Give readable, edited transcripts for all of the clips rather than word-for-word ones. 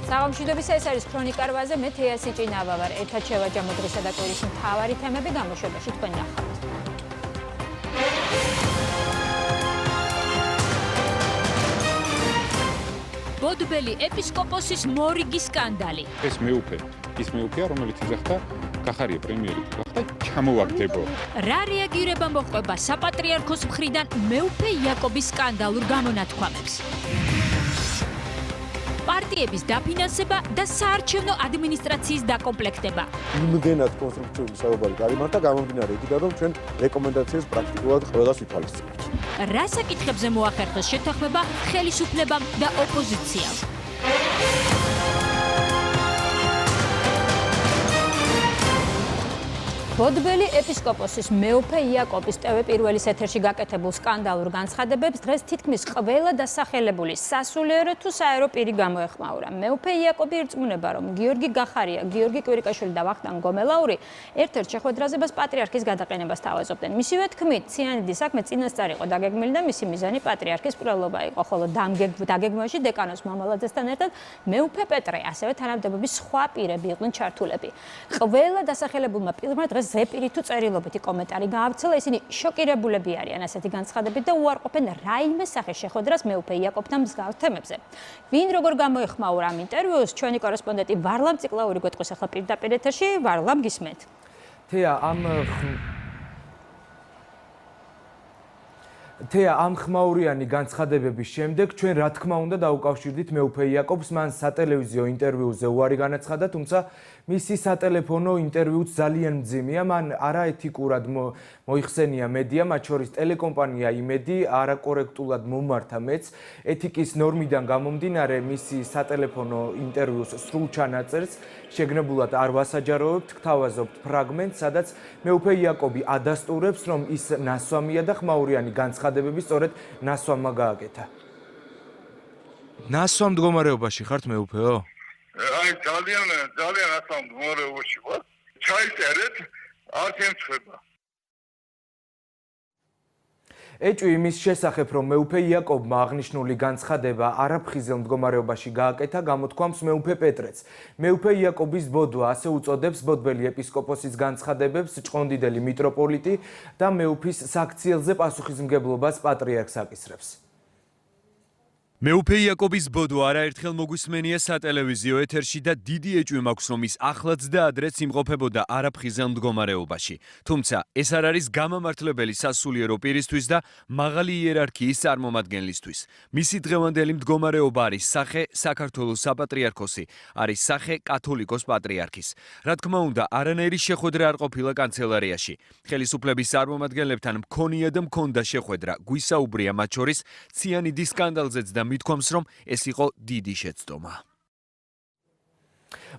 საღამოშიდობის ეს არის ქრონიკარვაზე მე თეასი ჭინავა ვარ. ერთად შევაჯამო დღისა და კვირის მთავარი თემები გამოშვებაში თქვენ ნახავთ. ბოდბელი ეპისკოპოსის მორიგის სკანდალი. ეს მეუფე, ის მეუფეა, რომელიც იძახდა გახარია პრემიერი თუ გახდა ჩამოვაგდებო. რა რეაგირება მოჰყვება საპატრიარქოს მხრიდან მეუფე იაკობის სკანდალურ გამონათქვამებს? პარტიების დაფინანსება და საარჩევნო ადმინისტრაციის დაკომპლექტება. იმდენად კონსტრუქციული საუბარი გამართა გამომდინარე იქიდან, რომ ჩვენ რეკომენდაციას პრაქტიკულად ყველას ვითვალისწინებთ. რა საკითხებზე მოახერხეს შეთანხმება ხელისუფლებამ და ოპოზიციამ? ბოდბელი ეპისკოპოსის მეუფე იაკობის პირველის ეთერში გაკეთებულ სკანდალურ განცხადებებს დღეს თითქმის ყველა დასახელებული სასულიერო თუ საერო პირი გამოეხმაურა. მეუფე იაკობი ირწმუნება, რომ გიორგი გახარია, გიორგი კვირიკაშვილი და ვახტანგ გომელაური ერთ-ერთ შეხვედრაზებას პატრიარქის გადაყენებას თავაზობდნენ. მისივე თქმით, ციანიდი საქმე წინასწარ იყო დაგეგმილი და მისი მიზანი პატრიარქის მკვლელობა იყო, ხოლო დაგეგმვაში დეკანოს მამალაძესთან ერთად მეუფე პეტრე, ასევე თანამდებობის სხვა პირები იყვნენ ჩართულები. ყველა დასახელებულმა პირმა დღეს ზეპირი თუ წერილობითი კომენტარი გაავრცელა, ისინი შოკირებულები არიან ასეთი განცხადებით და უარყოფენ რაიმე სახის შეხვედრას მეუფე იაკობთან მსგავს თემებზე. ვინ როგორ გამოეხმაურა ამ ინტერვიუს, ჩვენი კორესპონდენტი ვარლამ ციკლაური გვეტყვის ახლა პირდაპირ ეთერში. ვარლამ, გისმენთ? თეა, ამ ხმაურიანი განცხადებების შემდეგ ჩვენ რა თქმა უნდა დაუკავშირდით მეუფე იაკობს, მან სატელევიზიო ინტერვიუზე უარი განაცხადა, თუმცა მისი სატელეფონო ინტერვიუც ძალიან მძიმეა, მან არაეთიკურად მოიხსენია მედია, მათ შორის ტელეკომპანია Imedi, არაკორექტულად მომართა მეც. ეთიკის ნორმიდან გამომდინარე, მისი სატელეფონო ინტერვიუს სრულ ჩანაწერს შეგნებულად არ ვასაჯაროვებთ, გთავაზობთ ფრაგმენტს, სადაც მეუფე იაკობი ადასტურებს, რომ ის ნასვამია და ხმაურიანი განცხადებები სწორედ ნასვამმა გააკეთა. ნასვამ მდგომარეობაში ხართ მეუფეო? აი ძალიან ასამ მდგომარეობაში ვარ. ჩაიწერეთ, არ შემწება. ეჭვი იმის შესახებ, რომ მეუფე იაკობმა აღნიშნული განცხადება არაფხიზელ მდგომარეობაში გააკეთა, გამოთქვამს მეუფე პეტრეც. მეუფე იაკობის ბოდვა ასე უწოდებს ბოდბელი ეპისკოპოსის განცხადებებს ჭყონდიდელი მიტროპოლიტი და მეუფის საქციელზე პასუხისმგებლობას პატრიარქს აკისრებს. მეუფე იაკობის ბოდვა არაერთხელ მოგვისმენია სატელევიზიო ეთერში და დიდი ეჭვი მაქვს, რომ ის ახლაც და ადრეც იმყოფებოდა არაფხიზელ მდგომარეობაში. თუმცა ეს არ არის გამამართლებელი სასულიერო პირისთვის და მაღალი იერარქიის წარმომადგენლისთვის. მისი დღევანდელი მდგომარეობა არის სახე საქართველოს საპატრიარქოსი, არის სახე კათოლიკოს პატრიარქის. რა თქმა უნდა, არანაირი შეხვედრა არ ყოფილა კანცელარიაში. ხელისუფლების წარმომადგენლებთან მქონია და მქონდა შეხვედრა, გვისაუბრია მათ შორის ციანიდის სკანდალზეც და მithქვამს, რომ ეს იყო დიდი შეცდომა.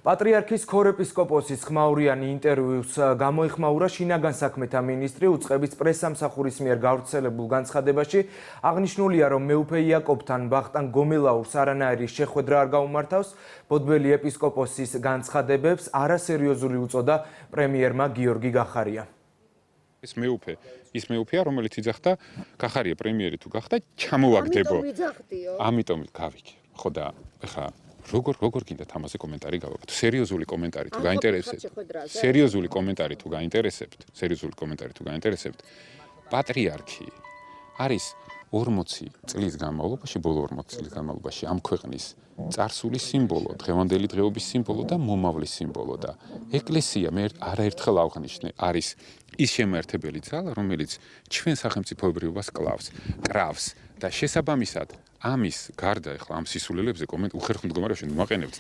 პატრიარქის ქორეპისკოპოსის ხმაურიანი ინტერვიუს გამოეხმაურა შინაგან საქმეთა მინისტრი უწყების პრესსამსახურის მიერ გავრცელებულ განცხადებაში. აღნიშნულია, რომ მეუფე იაკობთან ვახტანგ გომელაურს არანაირი შეხვედრა არ გაუმართავს. ბოდბელი ეპისკოპოსის განცხადებებს არასერიოზული უწოდა პრემიერმა გიორგი გახარია. ეს მეუფეა, რომელიც იძახდა გახარია პრემიერი თუ გახდა ჩამოვაგდებო. ამიტომ გავიქე. ხო და ეხა როგორ გინდა თამაზე კომენტარი გავაკეთო? სერიოზული კომენტარი თუ გაინტერესებთ? სერიოზული კომენტარი თუ გაინტერესებთ? პატრიარქი არის 40 წლის განმავლობაში, ბოლო 40 წლის განმავლობაში ამ ქვეყნის წარსული სიმბოლო, დღევანდელი დღეობის სიმბოლო და მომავლის სიმბოლო და ეკლესია მე არაერთხელ ავღნიშნე არის ის შემაერთებელი ძალა, რომელიც ჩვენ სახელმწიფოებრიობას კრავს და შესაბამისად ამის გარდა ახლა ამ სისულელებზე უხერხულ მდგომარეობაში ვაყენებთ.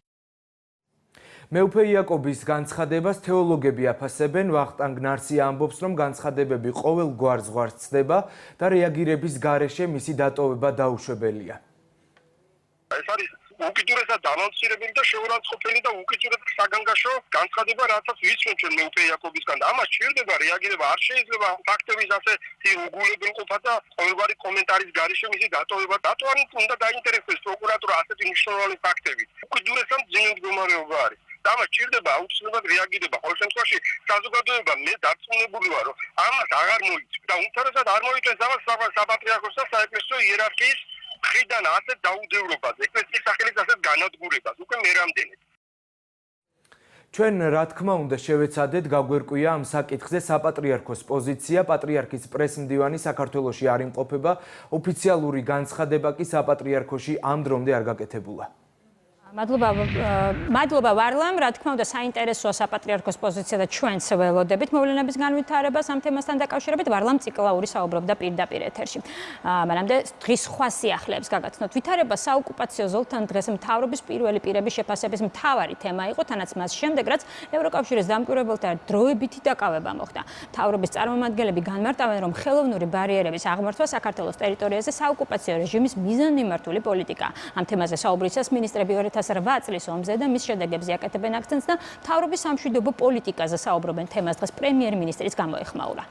მეუფე იაკობის განცხადებას თეოლოგები აფასებენ. ვახტანგ ნარსია ამბობს, რომ განცხადებები ყოველგვარ ზღვარს ცდება და რეაგირების გარეშე მისი დატოვება დაუშვებელია. ეს არის უკიდურესად დამამცირებელი და შეურაცხყოფელი და უკიდურეს საგანგაშო განცხადება, რასაც ვიცნობ ჩვენ მეუფე იაკობისგან და ამას ჭირდება რეაგირება. არ შეიძლება ფაქტების ასეთი უგულებელყოფა და ყოველგვარი კომენტარის გარეშე მისი დატოვება. დატოვანი უნდა დაინტერესდეს პროკურატურა ასეთი მნიშვნელოვანი ფაქტებით. უკიდურესად ძიმე მდგომარეობა არის. და ამას ჭირდება აუცილებლად რეაგირება. ყოველ შემთხვევაში საზოგადოება მე დარწმუნებული ვარ, რომ ამას აღარ მოიწვია და უმთავრესად არ მოიწვია საპატრიარქოს და საეკლესიო იერარქიის მხრიდან ასე დაუდევრობას, ეკლესიის სახელის ასე განადგურებას, უკვე მე რამდენად. ჩვენ რა თქმა უნდა შევეცადეთ გაგვერკვია ამ საკითხზე საპატრიარქოს პოზიცია, პატრიარქის პრესმდივანი საქართველოში არ იმყოფება, ოფიციალური განცხადება კი საპატრიარქოში ამ დრომდე არ გაკეთებულა. მადლობა ვარლამ, რა თქმა უნდა საინტერესოა საპატრიარქოს პოზიცია და ჩვენს ველოდებით მოვლენების განვითარებას ამ თემასთან დაკავშირებით ვარლამ ციკლაური საუბრობდა პირდაპირ ეთერში. მანამდე დღის სხვა სიახლეებს გაგაცნოთ. ვითარება საოკუპაციო ზოლთან დღეს მთავრობის პირველი პირების შეფასების მთავარი თემა იყო, თანაც მას შემდეგ, რაც ევროკავშირის დამკვირვებელთა დროებითი დაკავება მოხდა. მთავრობის წარმომადგენლები განმარტავენ, რომ ხელოვნური ბარიერების აღმართვა საქართველოს ტერიტორიაზე საოკუპაციო რეჟიმის მიზანმიმართული პოლიტიკაა. ამ თემაზე საუბრისას მინისტრები 2008 წლის ომზე და მის შედეგებზე აკეთებენ აქცენტს და მთავრობის სამშვიდობო პოლიტიკაზე საუბრობენ თემას დღეს პრემიერ-მინისტრის გამოეხმაურა.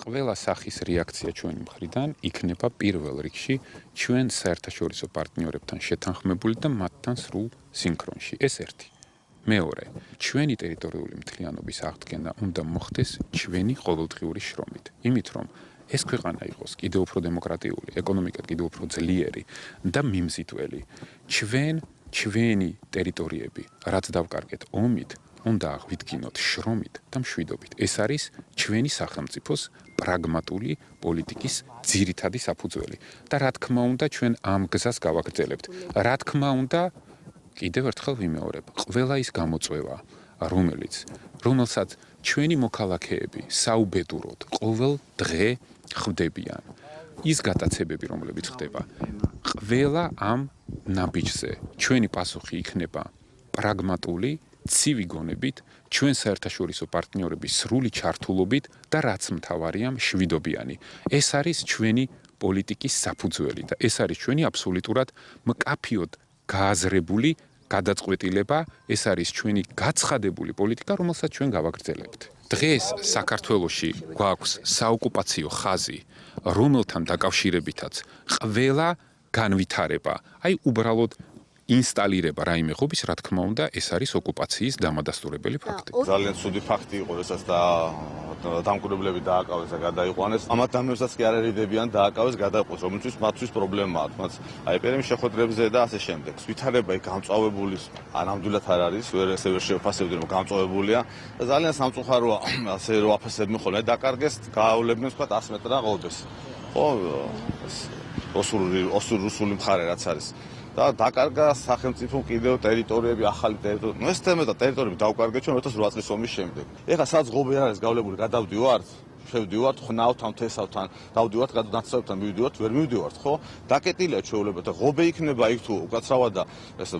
ყველა სახის რეაქცია ჩვენი მხრიდან იქნება პირველ რიგში ჩვენ საერთაშორისო პარტნიორებთან შეთანხმებული და მათთან სრულ სინქრონში. ეს ერთი. მეორე, ჩვენი ტერიტორიული მთლიანობის აღდგენა უნდა მოხდეს ჩვენი ყოველდღიური შრომით. იმით რომ ეს ქვეყანა იყოს კიდევ უფრო დემოკრატიული, ეკონომიკად კიდევ უფრო ძლიერი და მიმზიდველი. ჩვენი ტერიტორიები, რაც დავკარგეთ ომით, უნდა აღვიდგინოთ შრომით და მშვიდობით. ეს არის ჩვენი სახელმწიფოს პრაგმატული პოლიტიკის ძირითადი საფუძველი. და რა თქმა უნდა, ჩვენ ამ გზას გავაგრძელებთ. რა თქმა უნდა, კიდევ ერთხელ ვიმეორებ, ყველა ის გამოწვევა, რომელსაც ჩვენი მოქალაქეები საუბედუროდ ყოველ დღე ხდებიან. ის გატაცებები, რომლებიც ხდება, ყველა ამ ნაბიჯზე ჩვენი პასუხი იქნება პრაგმატული, ცივი გონებით, ჩვენ საერთაშორისო პარტნიორების სრული ჩართულობით და რაც მთავარია, მშვიდობიანი. ეს არის ჩვენი პოლიტიკის საფუძველი და ეს არის ჩვენი აბსოლუტურად მკაფიოდ გააზრებული გადაწყვეტილება, ეს არის ჩვენი გაცხადებული პოლიტიკა, რომელსაც ჩვენ გავაგრძელებთ. დღეს საქართველოში გვაქვს საოკუპაციო ხაზი, რომელთან დაკავშირებითაც ყველა განვითარება, უბრალოდ ინსტალირება რაიმე ხობის, რა თქმა უნდა, ეს არის ოკუპაციის დამადასტურებელი ფაქტი. ძალიან ცუდი ფაქტი იყო, როდესაც დამკვირვებლები დააკავეს და გადაიყვანეს. ამ ადამიანებსაც კი არ ერიდებიან დააკავეს, გადაიყვანეს, რომელთვის მათთვის პრობლემა აქვს, მათ პერიმის შეხვედრებზე და ასე შემდეგ. ვითარება გამწვავებული, ნამდვილად არ არის, ვერ შევფასებდი, რომ გამწვავებულია და ძალიან სამწუხაროა, ასე რომ აფასებდნენ ხოლმე დაკარგეს, გაავლებდნენ თქვა 100 მეტრა ღობეს. ხო, რუსული მხარე რაც არის. და დაკარგა სახელმწიფო კიდევ ტერიტორიები, ახალი ტერიტორიები. ეს თემა და ტერიტორიები დავკარგეთ ჩვენ 2008 წლის ომის შემდეგ. ეხლა სადაც ღობე არ არის გავლებული, გადავდივართ, შევდივართ, ხნავთან, თესავთან, დავდივართ, გადანაცავთან მივდივართ, ვერ მივდივართ, ხო? დაკეტილია ჩვეულება და ღობე იქნება იქ თუ უკაცრავად და ეს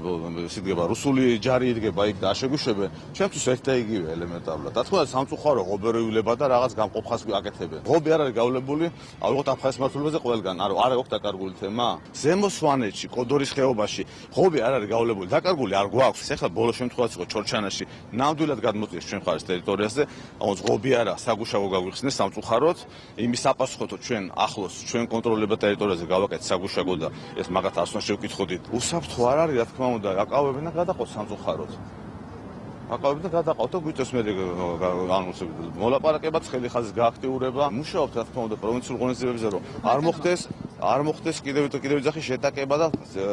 იდგება რუსული ჯარი იდგება იქ და აშეგუშებენ. ჩვენთვის ერთ და იგივე ელემენტარულად. და თქვა სამწუხარო ღობერეულება და რაღაც გამყოფხას აკეთებენ. ღობე არ არის გავლებული, ავიღოთ აფხაზის მმართველობაზე ყველგან. არ აქვს დაკარგული თემა. ზემო სვანეთში, კოდორის ხეობაში ღობე არ არის გავლებული, დაკარგული არ გვაქვს. ეხლა ბოლო შემთხვევაც იყო ჩორჩანაში, ნამდვილად გადმოწიეს ჩვენ ხარის ტერიტორიაზე, ამას ღობე არა, საგუშაგო გაგვიხსნეს სამწუხაროდ, იმის აპასუხოთ ჩვენ ახლოს, ჩვენ კონტროლება ტერიტორიაზე გავაკეთეთ საგუშაგო და ეს მაგათ არ უნდა შევკითხოდით. უსაფრთხო არ არის, რა თქმა უნდა, აკავებენ და გადაყოთ სამწუხაროდ. აკავებენ და გადაყოთ და გვიწევს მე მოლაპარაკებაც ხელი ხაზის გააქტიურება. მუშაობთ, რა თქმა უნდა, პროვინციულ ღონისძიებებზე, რომ არ მოხდეს კიდევ ძახის შეტაკება და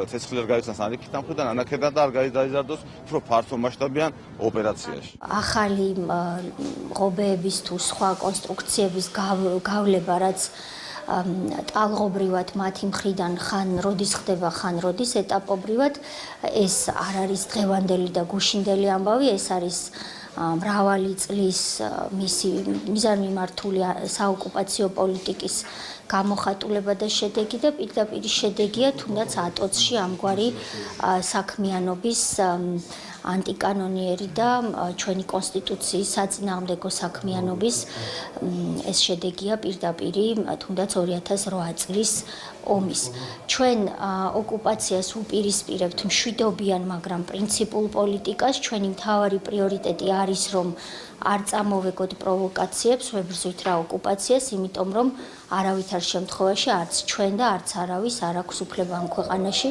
ცეცხლი არ გაიხსნას ანიქით ამხიდან ანაქედან და არ გაიზარდოს უფრო ფართო მასშტაბიან ოპერაციაში. ახალი ღობეების თუ სხვა კონსტრუქციების გავლება, რაც ტალღობრივად მათი მხრიდან ხან როდის ხდება, ხან როდის ეტაპობრივად, ეს არ არის დღევანდელი და გუშინდელი ამბავი, ეს არის მრავალი წლის მისი მიზანმიმართული საოკუპაციო პოლიტიკის გამოხატულება და შედეგი და პირდაპირ შედეგია თუნდაც ატოცში ამგვარი საქმიანობის ანტიკანონიერი და ჩვენი კონსტიტუციის საწინააღმდეგო საქმიანობის ეს შედეგია პირდაპირ თუნდაც 2008 წლის ომის. ჩვენ ოკუპაციას უპირისპირებთ მშვიდობიან, მაგრამ პრინციპულ პოლიტიკას. ჩვენი მთავარი პრიორიტეტი არის, რომ არ წამოვეგოთ პროვოკაციებს, ვებრძვით რა ოკუპაციას, იმიტომ რომ არავითარ შემთხვევაში არც ჩვენ და არც არავის არ აქვს უფლება ამ ქვეყანაში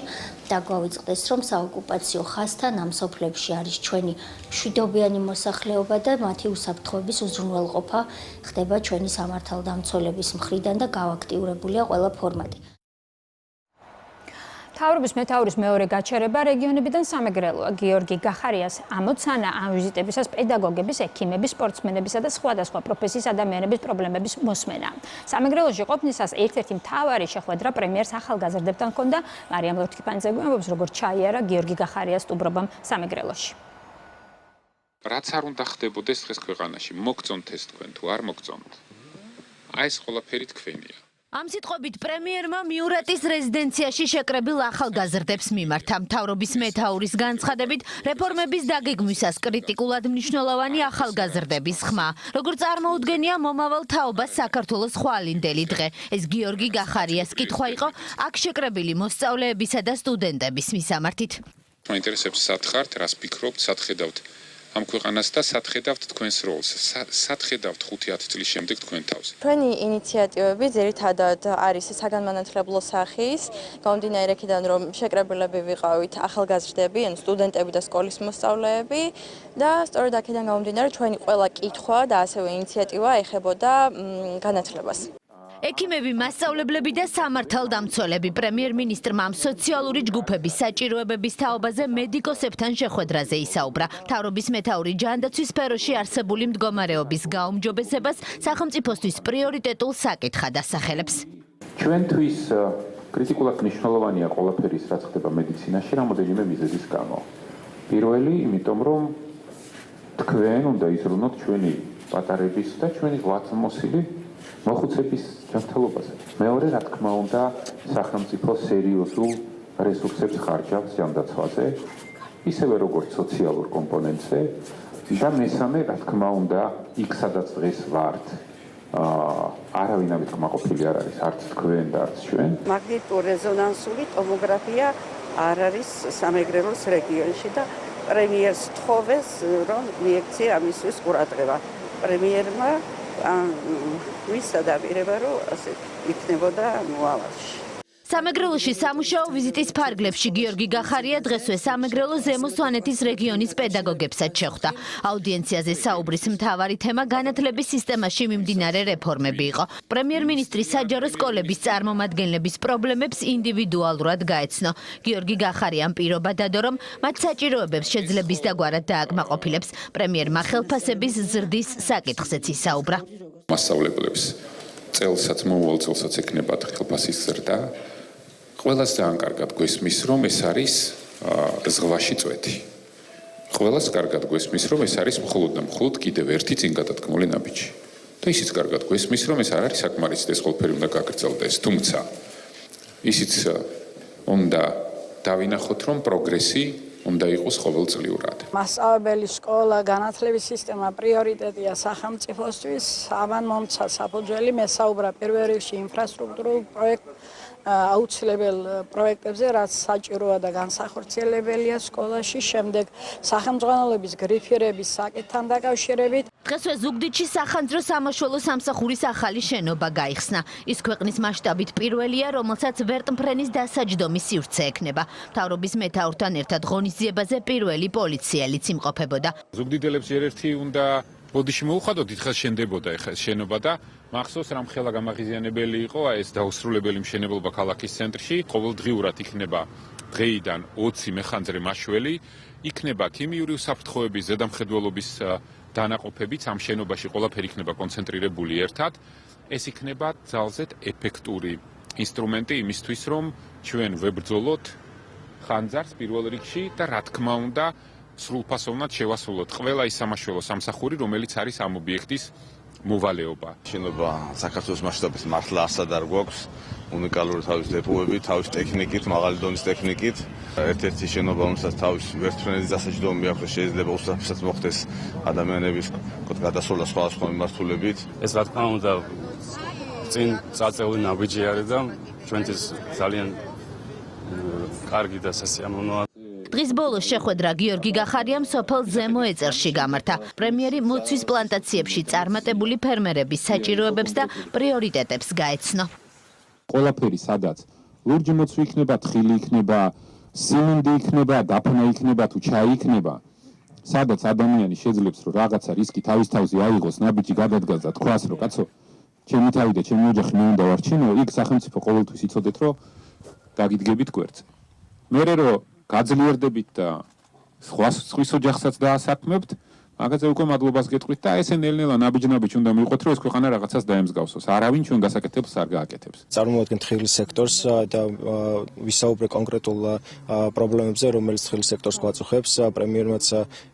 დაგვავიწყდეს, რომ საოკუპაციო ხაზთან ამ სოფლებში არის ჩვენი მშვიდობიანი მოსახლეობა და მათი უსაფრთხოების უზრუნველყოფა ხდება ჩვენი სამართალდამცველების მხრიდან და გავაქტიურებულია ყველა ფორმატი. მთავრობის მეთაურის მეორე გაჩერება რეგიონებიდან სამეგრელოა. გიორგი გახარიას ამოცანა ამ ვიზიტებისას პედაგოგების, ექიმების, სპორტსმენებისა და სხვადასხვა პროფესიის ადამიანების პრობლემების მოსმენა. სამეგრელოში ყოფნისას ერთ-ერთი მთავარი შეხვედრა პრემიერს ახალგაზრდებთან ჰქონდა. მარიამ ლორთქიფანიძე გვამბობს, როგორ ჩაიარა გიორგი გახარიას სტუბრობამ სამეგრელოში. რაც არ უნდა ხდებოდეს დღეს ქვეყანაში, მოგწონთ ეს თქვენ თუ არ მოგწონთ. აი ეს ყველაფერი თქვენია. ამ სიტყვებით პრემიერმა მიურატის რეზიდენციაში შეკრებილ ახალგაზრდებს მიმართა. მთავრობის მეთაურის განცხადებით, რეფორმების დაგეგმვისას კრიტიკულად მნიშვნელოვანი ახალგაზრდების ხმა. როგორც წარმოუდგენია მომავალ თაობას საქართველოს ხვალინდელი დღე. ეს გიორგი გახარიას კითხვა იყო აქ შეკრებილი მოსწავლეებისა და სტუდენტების მისამართით. მაინტერესებს სად ხართ, რას ფიქრობთ, სად ხედავთ ამ ქვეყანას და სად ხედავთ თქვენს როლს, სად ხედავთ 5-10 წლის შემდეგ თქვენ თავს. Ჩვენი ინიციატივები ძირითადად არის საგანმანათლებლო სახის, გამომდინარე იქიდან, რომ შეკრებილები ვიყავით ახალგაზრდები, ან სტუდენტები და სკოლის მოსწავლეები და სწორედ აქედან გამომდინარე ჩვენი ყველა კითხვა და ასევე ინიციატივა ეხებოდა განათლებას. ექიმები, მასწავლებლები და სამართალდამცველები პრემიერ-მინისტრმა სოციალური ჯგუფების საჭიროებების თაობაზე მედიკოსებთან შეხვედრაზე ისაუბრა. მთავრობის მეთაური ჯანდაცვის სფეროში არსებული მდგომარეობის გაუმჯობესებას სახელმწიფოსთვის პრიორიტეტულ საკითხად ასახელებს. ჩვენთვის კრიტიკულად მნიშვნელოვანია ყველაფერი, რაც ხდება მედიცინაში, რამოდენიმე მიზეზის გამო. პირველი, იმიტომ რომ თქვენ უნდა იზრუნოთ ჩვენი პატარების და ჩვენი ღვაწლმოსილი მოხუცების ჯანმრთელობაზე. მეორე, რა თქმა უნდა, სახელმწიფო სერიოზულ რესურსებს ხარჯავს ჯანდაცვაზე, ისევე როგორც სოციალურ კომპონენტზე და მესამე, რა თქმა უნდა, იქ სადაც დღეს ვართ, არავინ ამით კმაყოფილი არ არის, არც თქვენ და არც ჩვენ. მაგნიტურეზონანსული ტომოგრაფია არ არის სამეგრელოს რეგიონში და პრემიერს თხოვეს, რომ მიექცია ამისთვის ყურადღება. პრემიერმა ვისადაპირება, რომ ასე იქნებოდა მოავალში. სამეგრელოში სამუშაო ვიზიტის ფარგლებში გიორგი გახარია დღესვე სამეგრელო ზემო სვანეთის რეგიონის პედაგოგებსაც შეხვდა. აუდიენციაზე საუბრის მთავარი თემა განათლების სისტემაში მიმდინარე რეფორმები იყო. პრემიერ-მინისტრი საჯარო სკოლების წარმომადგენლების პრობლემებს ინდივიდუალურად გაეცნო. გიორგი გახარიამ პირობა დადო, რომ მათ საჭიროებებს შეძლების დაგვარად დააკმაყოფილებს. პრემიერმა ხელფასების ზრდის საკითხზეც ისაუბრა. მასწავლებლებს წელსაც მოუვალ წელსაც ექნებათ ხელფასის ზრდა. ყველას ძალიან კარგად გვესმის, რომ ეს არის ზღვაში წვეთი. ყველას კარგად გვესმის, რომ ეს არის მხოლოდ და მხოლოდ კიდევ ერთი წინ გადადგმული ნაბიჯი. და ისიც კარგად გვესმის, რომ ეს არ არის საკმარისი და ეს ყველაფერი უნდა გაგრძელდეს. თუმცა ისიც უნდა დავინახოთ, რომ პროგრესი უნდა იყოს ყოველწლიურად. მასწავლებელი სკოლა, განათლების სისტემა პრიორიტეტია სახელმწიფოსთვის. ამან მომცა საფუძველი, მესაუბრა პირველ რიგში ინფრასტრუქტურულ აუცილებელ პროექტებზე, რაც საჭიროა და განსახორციელებელია სკოლაში, შემდეგ სახელმძღვანელოების გრიფირების საკითხთან დაკავშირებით. დღესვე ზუგდიდში სახანძრო სამაშველო სამსახურის ახალი შენობა გაიხსნა. ის ქვეყნის მასშტაბით პირველია, რომელსაც ვერტმფრენის დასაჯდომი სივრცე ექნება. მთავრობის მეთაურთან ერთად ღონისძიებაზე პირველი პოლიციელიც იმყოფებოდა. ზუგდიდელებს ერთ-ერთი უნდა ბოდიში მოუხადოთ, დიდხანს შენდებოდა ეს შენობა და მახსოვს რამ ხელა გამაღიზიანებელი იყო ეს დაუსრულებელი მშენებლობა ქალაქის ცენტრში. ყოველდღიურად იქნება დღეიდან 20 მეხანძრე მაშველი, იქნება ქიმიური უსაფრთხოების ზედამხედველობის დანაყოფებიც ამ შენობაში ყველაფერი იქნება კონცენტრირებული ერთად. ეს იქნება ძალზედ ეფექტური ინსტრუმენტი იმისთვის, რომ ჩვენ ვებრძოლოთ ხანძარს პირველ რიგში და რა თქმა უნდა სრულფასოვნად შევასრულოთ ყველა ის სამაშველო სამსახური, რომელიც არის ამ ობიექტის მოვალეობა. შენობა საქართველოს მასშტაბით მართლა არსად არ გვაქვს უნიკალური თავის დეპოებით, თავის ტექნიკით, მაღალი დონის ტექნიკით. ერთ-ერთი შენობა, რომელსაც თავის ვერტმფრენის დასაჯდომი აქვს, შეიძლება უსაფრთხოსაც მოხდეს ადამიანების გადასვლა სხვადასხვა მიმართულებით. ეს რა თქმა უნდა წინ წაწეული ნაბიჯი არის და ჩვენთვის ძალიან კარგი და სასიამოვნოა. დღის ბოლოს შეხვედრა გიორგი გახარიამ სოფელ ზემო ეწერში გამართა. პრემიერი მოცვის პლანტაციებში წარმატებული ფერმერების საჭიროებებს და პრიორიტეტებს გაეცნო. ყველაფერი სადაც ლურჯი მოცვი იქნება, თხილი იქნება, სიმინდი იქნება, დაფნა იქნება თუ ჩაი იქნება, სადაც ადამიანი შეძლებს რომ რაღაცა რისკი თავის თავზე აიღოს, ნაბიჯი გადადგას და თქვას რომ კაცო, ჩემი თავი და ჩემი ოჯახი მე უნდა ვარჩინო, იქ სახელმწიფო ყოველთვის იცოდეთ რომ გაგიდგებით გვერდზე. მე რო გაძლიერდებით და სხვის ოჯახსაც დაასაქმებთ, მაგაზე უკვე მადლობას გეტყვით და ესე ნელ-ნელა ნაბიჯ-ნაბიჯ უნდა მივყვეთ, რომ ეს ქვეყანა რაღაცას დაემსგავსოს. არავინ ჩვენ გასაკეთებს არ გააკეთებს. წარმოვადგენ თხილის სექტორს და ვისაუბრე კონკრეტულ პრობლემებზე, რომელიც თხილის სექტორს გვაწუხებს. პრემიერმაც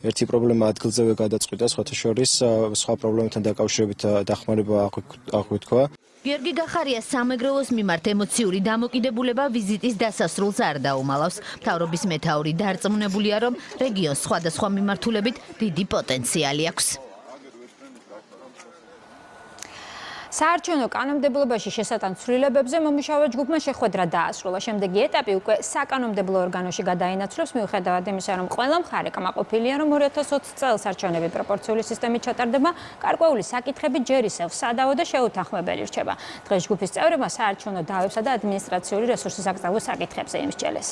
ერთი პრობლემა ადგილზევე გადაწყვიტა, სხვათა შორის სხვა პრობლემებთან დაკავშირებით დახმარება აღგვითქვა. გიორგი გახარიას სამეგრელოს მიმართ ემოციური დამოკიდებულება ვიზიტის დასასრულს არ დაუმალავს. მთავრობის მეთაური დარწმუნებულია, რომ რეგიონს სხვადასხვა მიმართულებით დიდი პოტენციალი აქვს. საარჩევნო კანონმდებლობაში შესატან ცვლილებებზე მომუშავე ჯგუფმა შეხვედრა დაასრულა. შემდეგი ეტაპი უკვე საკანონმდებლო ორგანოში გადაინაცვლებს, მიუხედავად იმისა, რომ ყველა მხარე კმაყოფილია, რომ 2020 წელს არჩევნები პროპორციული სისტემით ჩატარდება, გარკვეული საკითხები ჯერ ისევ სადავო და შეუთანხმებელი რჩება. დღეს ჯგუფის წევრებმა საარჩევნო დავებსა და ადმინისტრაციული რესურსის აკრძალვის საკითხებზე იმსჯელეს.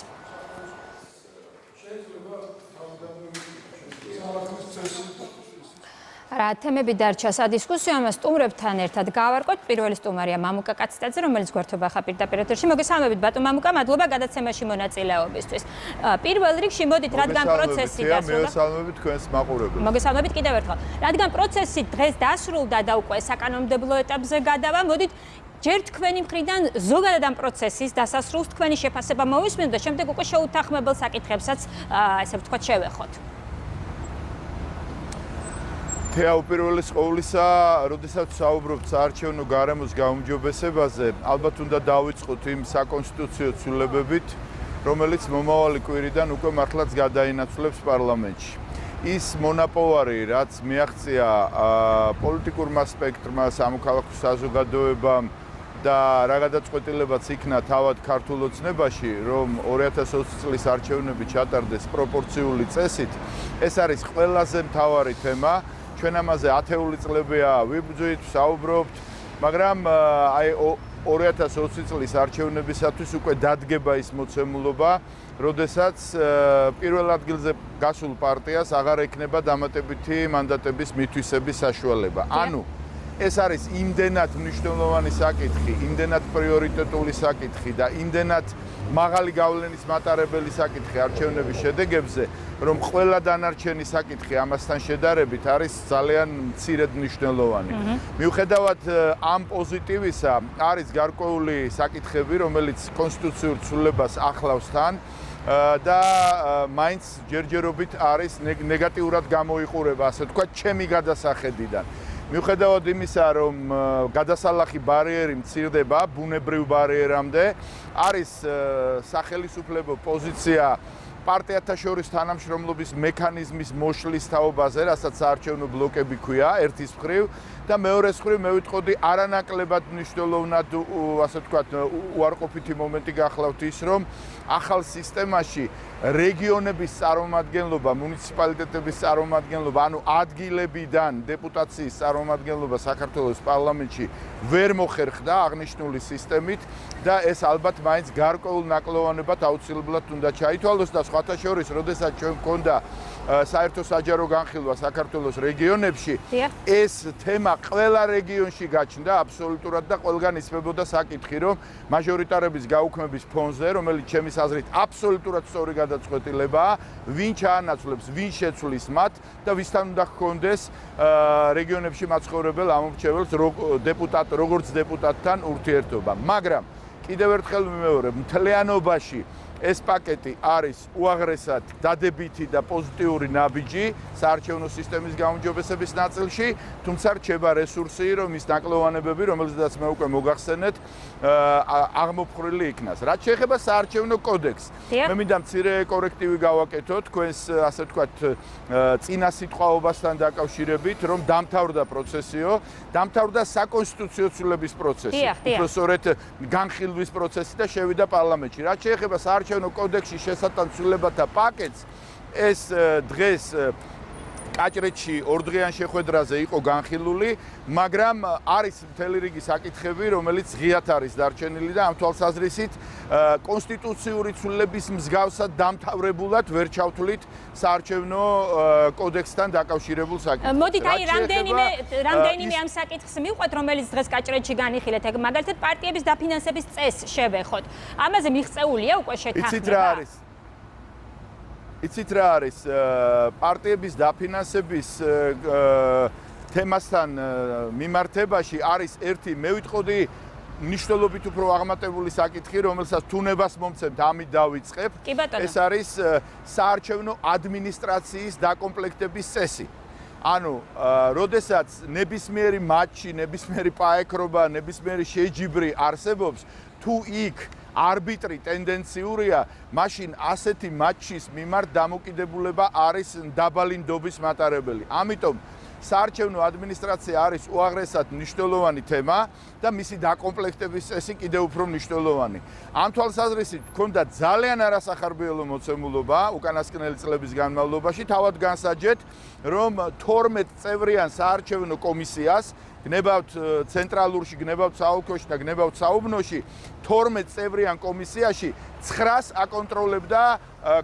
რა თემები დარჩა სადისკუსიო, ამას სტუმრებთან ერთად გავარკვევთ. პირველი სტუმარია მამუკა კაციტაძე, რომელიც გვერდდება ხა პირდაპირ ეთერში. მოგესალმებით ბატონ მამუკა, მადლობა გადაცემაში მონაწილეობისთვის. პირველ რიგში მოდით, რადგან პროცესი დასრულდა. მოგესალმებით თქვენს მაყურებელს. მოგესალმებით კიდევ ერთხელ. რადგან პროცესი დღეს დასრულდა და უკვე საკანონმდებლო ეტაპზე გადავა, მოდით ჯერ თქვენი მხრიდან ზოგადად ამ პროცესის დასასრულს თქვენი შეფასება მოვისმენთ და შემდეგ უკვე შეუთანხმებელ საკითხებსაც ესე ვთქვათ შევეხოთ. უპირველეს ყოვლისა, როდესაც საუბრობთ საარჩევნო გარემოს გაუმჯობესებაზე, ალბათ უნდა დავიწყოთ იმ საკონსტიტუციო ცვლილებებით, რომელიც მომავალი კვირიდან უკვე მართლაც გადაინაცვლებს პარლამენტში. ის მონაპოვარი, რაც მიაღწია პოლიტიკურმა სპექტრმა, სამოქალაქო საზოგადოებამ და რა გადაწყვეტილებაც იქნა თავად ქართულ ოცნებაში, რომ 2020 წლის არჩევნები ჩატარდეს პროპორციული წესით, ეს არის ყველაზე მთავარი თემა. ჩვენ ამაზე 10 წლებია ვიბრძვით, საუბრობთ, მაგრამ აი 2020 წლის არჩევნებისათვის უკვე დადგება ის მოცემულობა, როდესაც პირველ ადგილზე გასულ პარტიას აღარ ექნება დამატებითი მანდატების მითვისების საშუალება. ანუ ეს არის იმდენად მნიშვნელოვანი საკითხი, იმდენად პრიორიტეტული საკითხი და იმდენად მაღალი გავლენის მატარებელი საკითხი არჩევნების შედეგებზე, რომ ყველა დანარჩენი საკითხი ამასთან შედარებით არის ძალიან მცირედ მნიშვნელოვანი. მიუხედავად ამ პოზიტივისა, არის გარკვეული საკითხები, რომელიც კონსტიტუციურ ცვლილებას ახლავს თან და მაინც ჯერჯერობით არის ნეგატიურად გამოიყურება, ასე ვთქვათ, ჩემი გადასახედიდან. მიუხედავად იმისა, რომ გადასალახი ბარიერი მცირდება ბუნებრივ ბარიერამდე, არის სახელისუფლებო პოზიცია პარტიათა შორის თანამშრომლობის მექანიზმის მოშლის თაობაზე, რასაც საარჩევნო ბლოკები ქვია, ერთის მხრივ და მეორეს მხრივ მე ვიტყოდი არანაკლებად მნიშვნელოვნად, ასე ვთქვათ, უარყოფითი მომენტი გახლავთ ის, რომ ახალ სისტემაში რეგიონების წარმომადგენლობა, მუნიციპალიტეტების წარმომადგენლობა, ანუ ადგილებიდან დეპუტაციის წარმომადგენლობა საქართველოს პარლამენტში ვერ მოხერხდა აღნიშნული სისტემით და ეს ალბათ მაინც გარკვეულ ნაკლოვანებად აუცილებლად უნდა ჩაითვალოს და სხვათა შორის, როდესაც ჩვენ გვქონდა საერთო საჯარო განხილვა საქართველოს რეგიონებში, ეს თემა ყველა რეგიონში გაჩნდა აბსოლუტურად და ყველგან ისმებოდა საკითხი, რომ მაჟორიტარების გაუქმების ფონზე, რომელიც ჩემის აზრით აბსოლუტურად სწორი გადაწყვეტილებაა, ვინ ჩაანაცვლებს, ვინ შეცვლის მათ და ვისთან უნდა ჰქონდეს რეგიონებში მაცხოვრებელ ამომრჩეველს როგორც დეპუტატთან ურთიერთობა. მაგრამ კიდევ ერთხელ ვიმეორებ, მთლიანობაში ეს პაკეტი არის უაღრესად დადებითი და პოზიტიური ნაბიჯი საარჩევნო სისტემის გაუმჯობესების ნაწილში, თუმცა რჩება რესურსი, რომ ის ნაკლოვანებები, რომელზედაც მე უკვე მოგახსენეთ, აღმოფხრილი იქნას. რაც შეეხება საარჩევნო კოდექსს, მე მინდა მცირე კორექტივი გავაკეთო თქვენს, ასე ვთქვათ, წინა სიტყვაობასთან დაკავშირებით, რომ დამთავრდა პროცესიო, დამთავრდა საკონსტიტუციო ცვლილების პროცესი. უფრო სწორედ განხილვის პროცესი და შევიდა პარლამენტში. რაც შეეხება საარჩევნო კოდექსში შესატან ცვლილებათა პაკეტს, ეს დღეს კაჭრეთში ორდღიან შეხვედრაზე იყო განხილული, მაგრამ არის მთელი რიგი საკითხები, რომელიც ღიად არის დარჩენილი და ამ თვალსაზრისით კონსტიტუციური ცვლილების მსგავსად დამთავრებულად ვერ ჩავთვლით საარჩევნო კოდექსთან დაკავშირებულ საკითხებს. მოდით აი რამდენიმე ამ საკითხს მივყვეთ, რომელიც დღეს კაჭრეთში განიხილეთ, მაგალითად პარტიების დაფინანსების წესს შევეხოთ. ამაზე მიღწეულია უკვე შეთანხმება. იცით რა არის? იცით რა არის პარტიების დაფინანსების თემასთან მიმართებაში არის ერთი მე ვიტყოდი ნიშნულობით უფრო აღმატებული საკითხი, რომელსაც თუნებას მომცემთ, ამით დავიწყებ. ეს არის საარჩევნო ადმინისტრაციის დაკომპლექტების წესი. ანუ, როდესაც ნებისმიერი მატჩი, ნებისმიერი პაექრობა, ნებისმიერი შეჯიბრი არსებობს, თუ იქ არბიტრი ტენდენციურია, მაშინ ასეთი მატჩის მიმართ დამოკიდებულება არის დაბალი ნდობის მატარებელი. ამიტომ საარჩევნო ადმინისტრაცია არის უაღრესად მნიშვნელოვანი თემა და მისი დაკომპლექტების წესი კიდევ უფრო მნიშვნელოვანი. ამ თვალსაზრისით გქონდა ძალიან არასახარბიელო მოცემულობა უკანასკნელი წლების განმავლობაში, თავად განსაჯეთ, რომ 12 წევრიან საარჩევნო კომისიას გნებავთ ცენტრალურში, გნებავთ საოლქოში და გნებავთ საუბნოში 12 წევრიან კომისიაში 9-ს აკონტროლებდა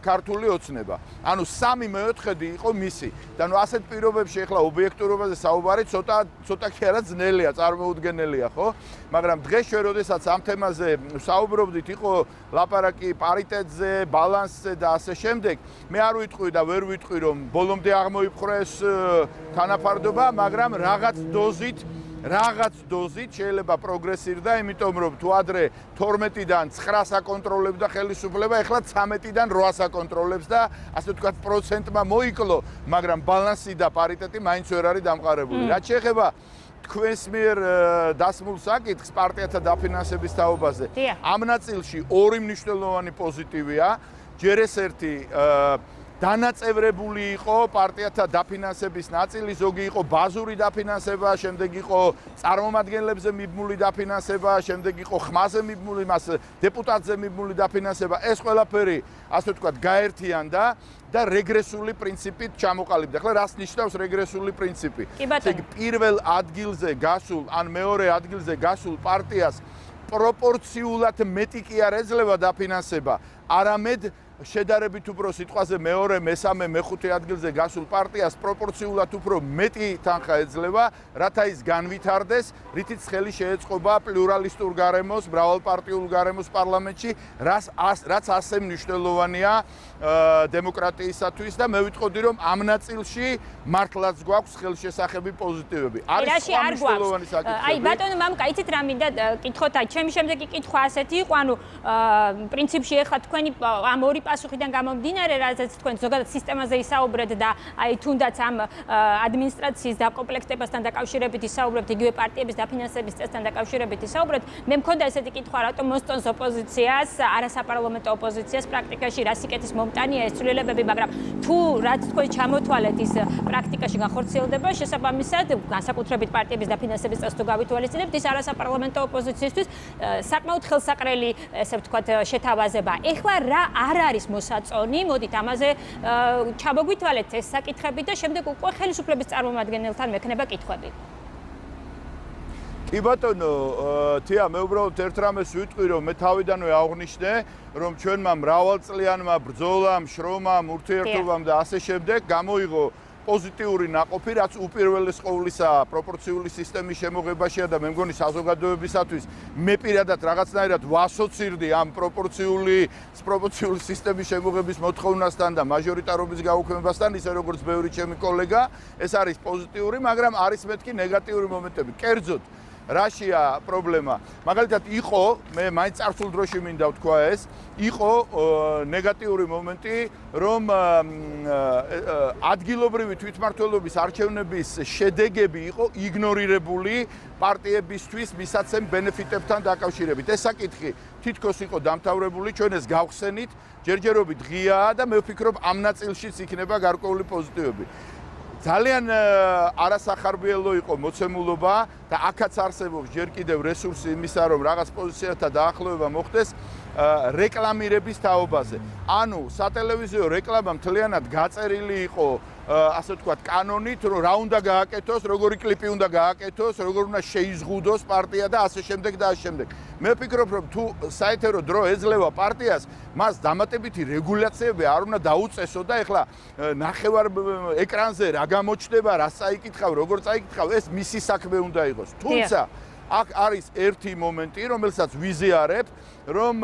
ქართული ოცნება. ანუ 3/4 იყო მისი. და ნუ ასეთ პირობებში ახლა ობიექტურობაზე საუბარი ცოტა კი არა ძნელია, წარმოუდგენელია, ხო? მაგრამ დღეს ჩვენ როდესაც ამ თემაზე საუბრობდით, იყო ლაპარაკი პარიტეტზე, ბალანსზე და ასე შემდეგ. მე არ ვიტყვი და ვერ ვიტყვი, რომ ბოლომდე აღმოიფხვრეს თანაფარდობა, მაგრამ რაღაც დოზით შეიძლება პროგრესირდა, იმიტომ რომ თუ ადრე 12-დან 9-ს აკონტროლებდა ხელისუფლება, ეხლა 13-დან 8-ს აკონტროლებს და ასე ვთქვათ პროცენტმა მოიკლო, მაგრამ ბალანსი და პარიტეტი მაინც ვერ არის დამყარებული. რაც შეეხება თქვენს მიერ დასმულ საკითხს პარტიათა დაფინანსების თაობაზე, ამ ნაწილში ორი მნიშვნელოვანი პოზიტივია. ჯერ ეს ერთი დანაწევრებული იყო პარტიათა დაფინანსების ნაწილი, ზოგი იყო ბაზური დაფინანსება, შემდეგ იყო წარმომადგენლებზე მიბმული დაფინანსება, შემდეგ იყო ხმაზე მიბმული, მას დეპუტატზე მიბმული დაფინანსება. ეს ყველაფერი, ასე ვთქვათ, გაერთიანდა და რეგრესული პრინციპით ჩამოყალიბდა. ახლა რას ნიშნავს რეგრესული პრინციპი? პირველ ადგილზე გასულ ან მეორე ადგილზე გასულ პარტიას პროპორციულად მეტი კი არ ეძლევა დაფინანსება, არამედ შედარებით უფრო სიტყვაზე მეორე, მესამე, მეხუთე ადგილზე გასულ პარტიას პროპორციულად უფრო მეტი თანხა ეძლევა, რათა ის განვითარდეს, რითიც ხელი შეეწყობა პლურალისტურ გარემოს, მრავალპარტიულ გარემოს პარლამენტში, რაც ასე მნიშვნელოვანია დემოკრატიისათვის და მე ვიტყოდი, რომ ამ ნაწილში მართლაც გვაქვს ხელშესახები პოზიტივები. არის სხვა მნიშვნელოვანი საკითხები. აი ბატონო მამკა, იცით რა მინდა კითხოთ, აი ჩემი შემდეგი კითხვა ასეთი იყო, ანუ პრინციპში ახლა თქვენი ამ ორი პასუხიდან გამომდინარე, რადგან თქვენ ზოგადად სისტემაზე ისაუბრეთ და აი თუნდაც ამ ადმინისტრაციის დაკომპლექტებასთან დაკავშირებით ისაუბრებთ, იგივე პარტიების დაფინანსების წესთან დაკავშირებით ისაუბრეთ, მე მქონდა ესეთი კითხვა, რატომ მოსწონს ოპოზიციას, არასაპარლამენტო ოპოზიციას პრაქტიკაში რა სიკეთის მომტანია ეს ცვლილებები, მაგრამ თუ რაც თქვენ ჩამოთვალეთ ის პრაქტიკაში განხორციელდება, შესაბამისად, განსაკუთრებით პარტიების დაფინანსების წესს თუ გავითვალისწინებთ, ის არასაპარლამენტო ოპოზიციისთვის საკმაოდ ხელსაყრელი, ესე ვთქვათ, შეთავაზება. ეხლა რა არ არის მოსაწონი, მოდით ამაზე ჩამოგვითვალეთ ეს საკითხები და შემდეგ უკვე ხელისუფლების წარმომადგენელთან მექნება კითხვები. კი ბატონო, თია, მე უბრალოდ ერთ რამეს ვიტყვი, რომ მე თავიდანვე აღვნიშნე, რომ ჩვენმა მრავალწლიანმა ბრძოლამ, შრომამ, ურთიერთობამ და ასე შემდეგ გამოიღო პოზიტიური ნაყოფი, რაც უპირველეს ყოვლისა პროპორციული სისტემის შემოღებაშია და მე მგონი საზოგადოებისათვის მე პირადად რაღაცნაირად ვასოცირდი ამ პროპორციული სისტემის შემოღების მოთხოვნასთან და მაჟორიტარობის გაუქმებასთან, ისე როგორც ბევრი ჩემი კოლეგა, ეს არის პოზიტიური, მაგრამ არის მეთქი ნეგატიური მომენტები. კერძოდ რაშია პრობლემა? მაგალითად იყო, მე მაინც წარსულ დროში მინდა ვთქვა ეს, იყო ნეგატიური მომენტი, რომ ადგილობრივი თვითმმართველობის არჩევნების შედეგები იყო იგნორირებული პარტიებისთვის მისაცემ ბენეფიტებთან დაკავშირებით. ეს საკითხი თითქოს იყო დამთავრებული, ჩვენ ეს გავხსენით, ჯერჯერობით ღიაა და მე ვფიქრობ ამ ნაწილშიც იქნება გარკვეული პოზიტივები. ძალიან არასახარბიელო იყო მოცემულობა და აქაც არსებობს ჯერ კიდევ რესურსი იმისა, რომ რაღაც პოზიციათა დაახლოება მოხდეს რეკლამირების თაობაზე. ანუ სატელევიზიო რეკლამა მთლიანად გაწერილი იყო, ასე ვთქვათ, კანონით, რომ რა უნდა გააკეთოს, როგორი კლიპი უნდა გააკეთოს, როგორ უნდა შეიზღუდოს პარტია და ასე შემდეგ და ასე შემდეგ. მე ვფიქრობ, რომ თუ საეთერო დრო ეძლევა პარტიას, მას დამატებითი რეგულაციები არ უნდა დაუწესო და ეხლა ნახევარ ეკრანზე რა გამოჩნდება, რა წაიკითხავ, როგორ წაიკითხავ, ეს მისი საქმე უნდა იყოს. თუმცა აქ არის ერთი მომენტი, რომელსაც ვიზიარებ, რომ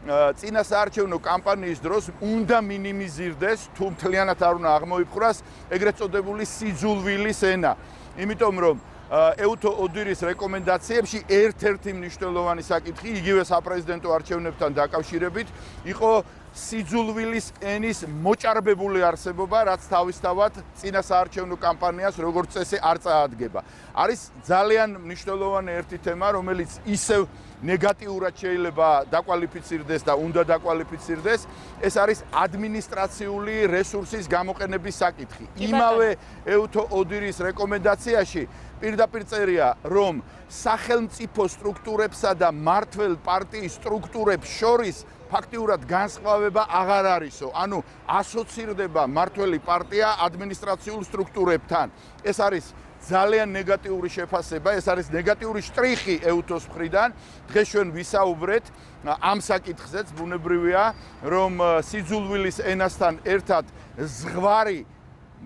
წინა საარჩევნო კამპანიის დროს უნდა მინიმიზირდეს, თუ მთლიანად არ უნდა აღმოიფხვრას ეგრეთ წოდებული სიძულვილის ენა. იმიტომ რომ ეუთო ოდირის რეკომენდაციებში ერთ-ერთი მნიშვნელოვანი საკითხი იგივე საპრეზიდენტო არჩევნებთან დაკავშირებით იყო სიძულვილის ენის მოჭარბებული არსებობა, რაც თავისთავად წინა საარჩევნო კამპანიას როგორც წესი არ წაადგება. არის ძალიან მნიშვნელოვანი ერთი თემა, რომელიც ისევ ნეგატიურად შეიძლება დაკვალიფიცირდეს და უნდა დაკვალიფიცირდეს, ეს არის ადმინისტრაციული რესურსის გამოყენების საკითხი. იმავე ეუთო ოდირის რეკომენდაციაში პირდაპირ წერია, რომ სახელმწიფო სტრუქტურებსა და მმართველ პარტიის სტრუქტურებს შორის ფაქტიურად განსხვავება აღარ არისო. ანუ ასოცირდება მმართველი პარტია ადმინისტრაციულ სტრუქტურებთან. ეს არის ძალიან ნეგატიური შეფასება, ეს არის ნეგატიური შტრიხი ეუთოს მხრიდან. დღეს ჩვენ ვისაუბრეთ ამ საკითხზეც, ბუნებრივია, რომ სიძულვილის ენასთან ერთად ზღვარი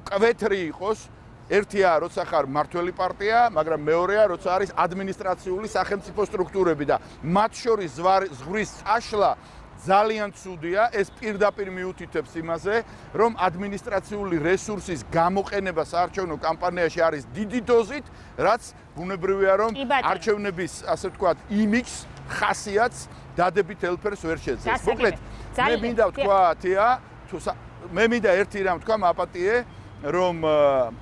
მკვეთრი იყოს. ერთია, როცა ხარ მმართველი პარტია, მაგრამ მეორეა, როცა არის ადმინისტრაციული სახელმწიფო სტრუქტურები და მათ შორის ზღვრის წაშლა ძალიან ცუდია, ეს პირდაპირ მიუთითებს იმაზე, რომ ადმინისტრაციული რესურსის გამოყენება საარჩევნო კამპანიაში არის დიდი დოზით, რაც ბუნებრივია, რომ არჩევნების, ასე ვთქვათ, იმიჯს, ხასიათს დადებით ელფერს ვერ შეძლებს. მოკლედ, მე მინდა ვთქვა, მე მინდა ერთი რამ ვთქვა, მაპატიე, რომ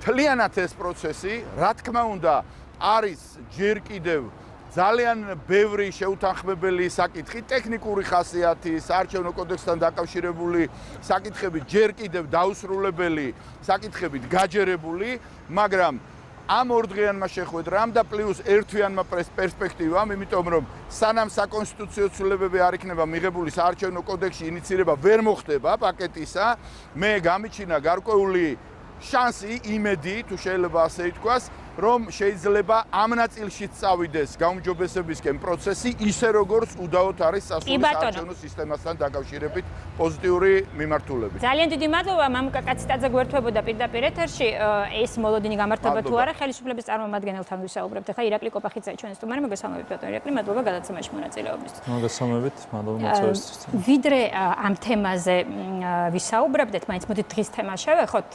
მთლიანად ეს პროცესი, რა თქმა უნდა, არის ჯერ კიდევ ძალიან ბევრი შეუთანხმებელი საკითხი, ტექნიკური ხასიათი, საარჩევნო კოდექსთან დაკავშირებული საკითხები ჯერ კიდევ დაუსრულებელი საკითხებით გაჯერებული, მაგრამ ამ ორდღიანმა შეხვედრამ და პლუს ერთვიანმა პერსპექტივამ, იმიტომ რომ სანამ საკონსტიტუციო ცვლილებები არ იქნება მიღებული საარჩევნო კოდექსში ინიცირება ვერ მოხდება პაკეტისა, მე გამიჩინა გარკვეული შანსი, Imedi, თუ შეიძლება ასე ითქვას, რომ შეიძლება ამ ნაწილშიც წავიდეს გაუმჯობესებისკენ პროცესი, ისე როგორც უდაოდ არის სასულე საარჩევნო სისტემასთან დაკავშირებით პოზიტიური მიმართულებით. ძალიან დიდი მადლობა, მამუკა კაციტაძე გვერდთვებოდა პირდაპირ ეთერში. ეს მოლოდინი გამართება თუ არა, ხელისუფლების წარმომადგენელთან ვისაუბრებთ. ახლა ირაკლი კოპახიძე ჩვენს სტუმარი, მოგესალმებით ბატონო ირაკლი, მადლობა გადაცემაში მონაწილეობისთვის. მოგესალმებით, მადლობა მოწვევისთვის. ვიდრე ამ თემაზე ვისაუბრებდეთ, მაინც მოდით დღის თემა შევეხოთ.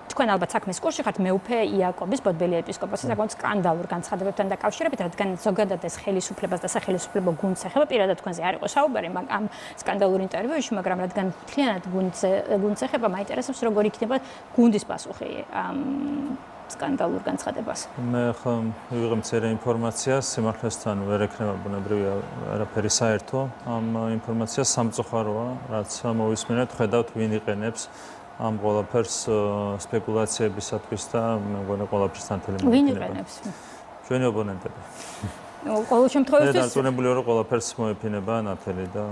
თქვენ ალბათ საქმის კურსში ხართ მეუფე იაკობის ბოდბელი ეპისკოპოსის საკმაოდ სკანდალურ განცხადებებთან დაკავშირებით, რადგან ზოგადად ეს ხელისუფლებას და სახელისუფლებო გუნდს ეხება, პირადად თქვენზე არ იყო საუბარი ამ სკანდალურ ინტერვიუში, მაგრამ რადგან მთლიანად გუნდს ეხება, მაინტერესებს როგორ იქნება გუნდის პასუხი ამ სკანდალურ განცხადებას. მე ხა ვიღებ წერე ინფორმაციას, სიმართლესთან ვერ ექნება ბუნებრივია არაფერი საერთო. ამ ინფორმაციას სამწუხაროა, რაც მოვისმინეთ, ხედავთ ვინ იყენებს ამ ყველაფერს სპეკულაციებისათვის და მე მგონი ყველაფერს თანთელი მოიქნება. ვინ იყენებს? ჩვენი ოპონენტები. ყოველ შემთხვევაში დარწმუნებული ვარ, რომ ყველაფერს მოეფინება ნათელი და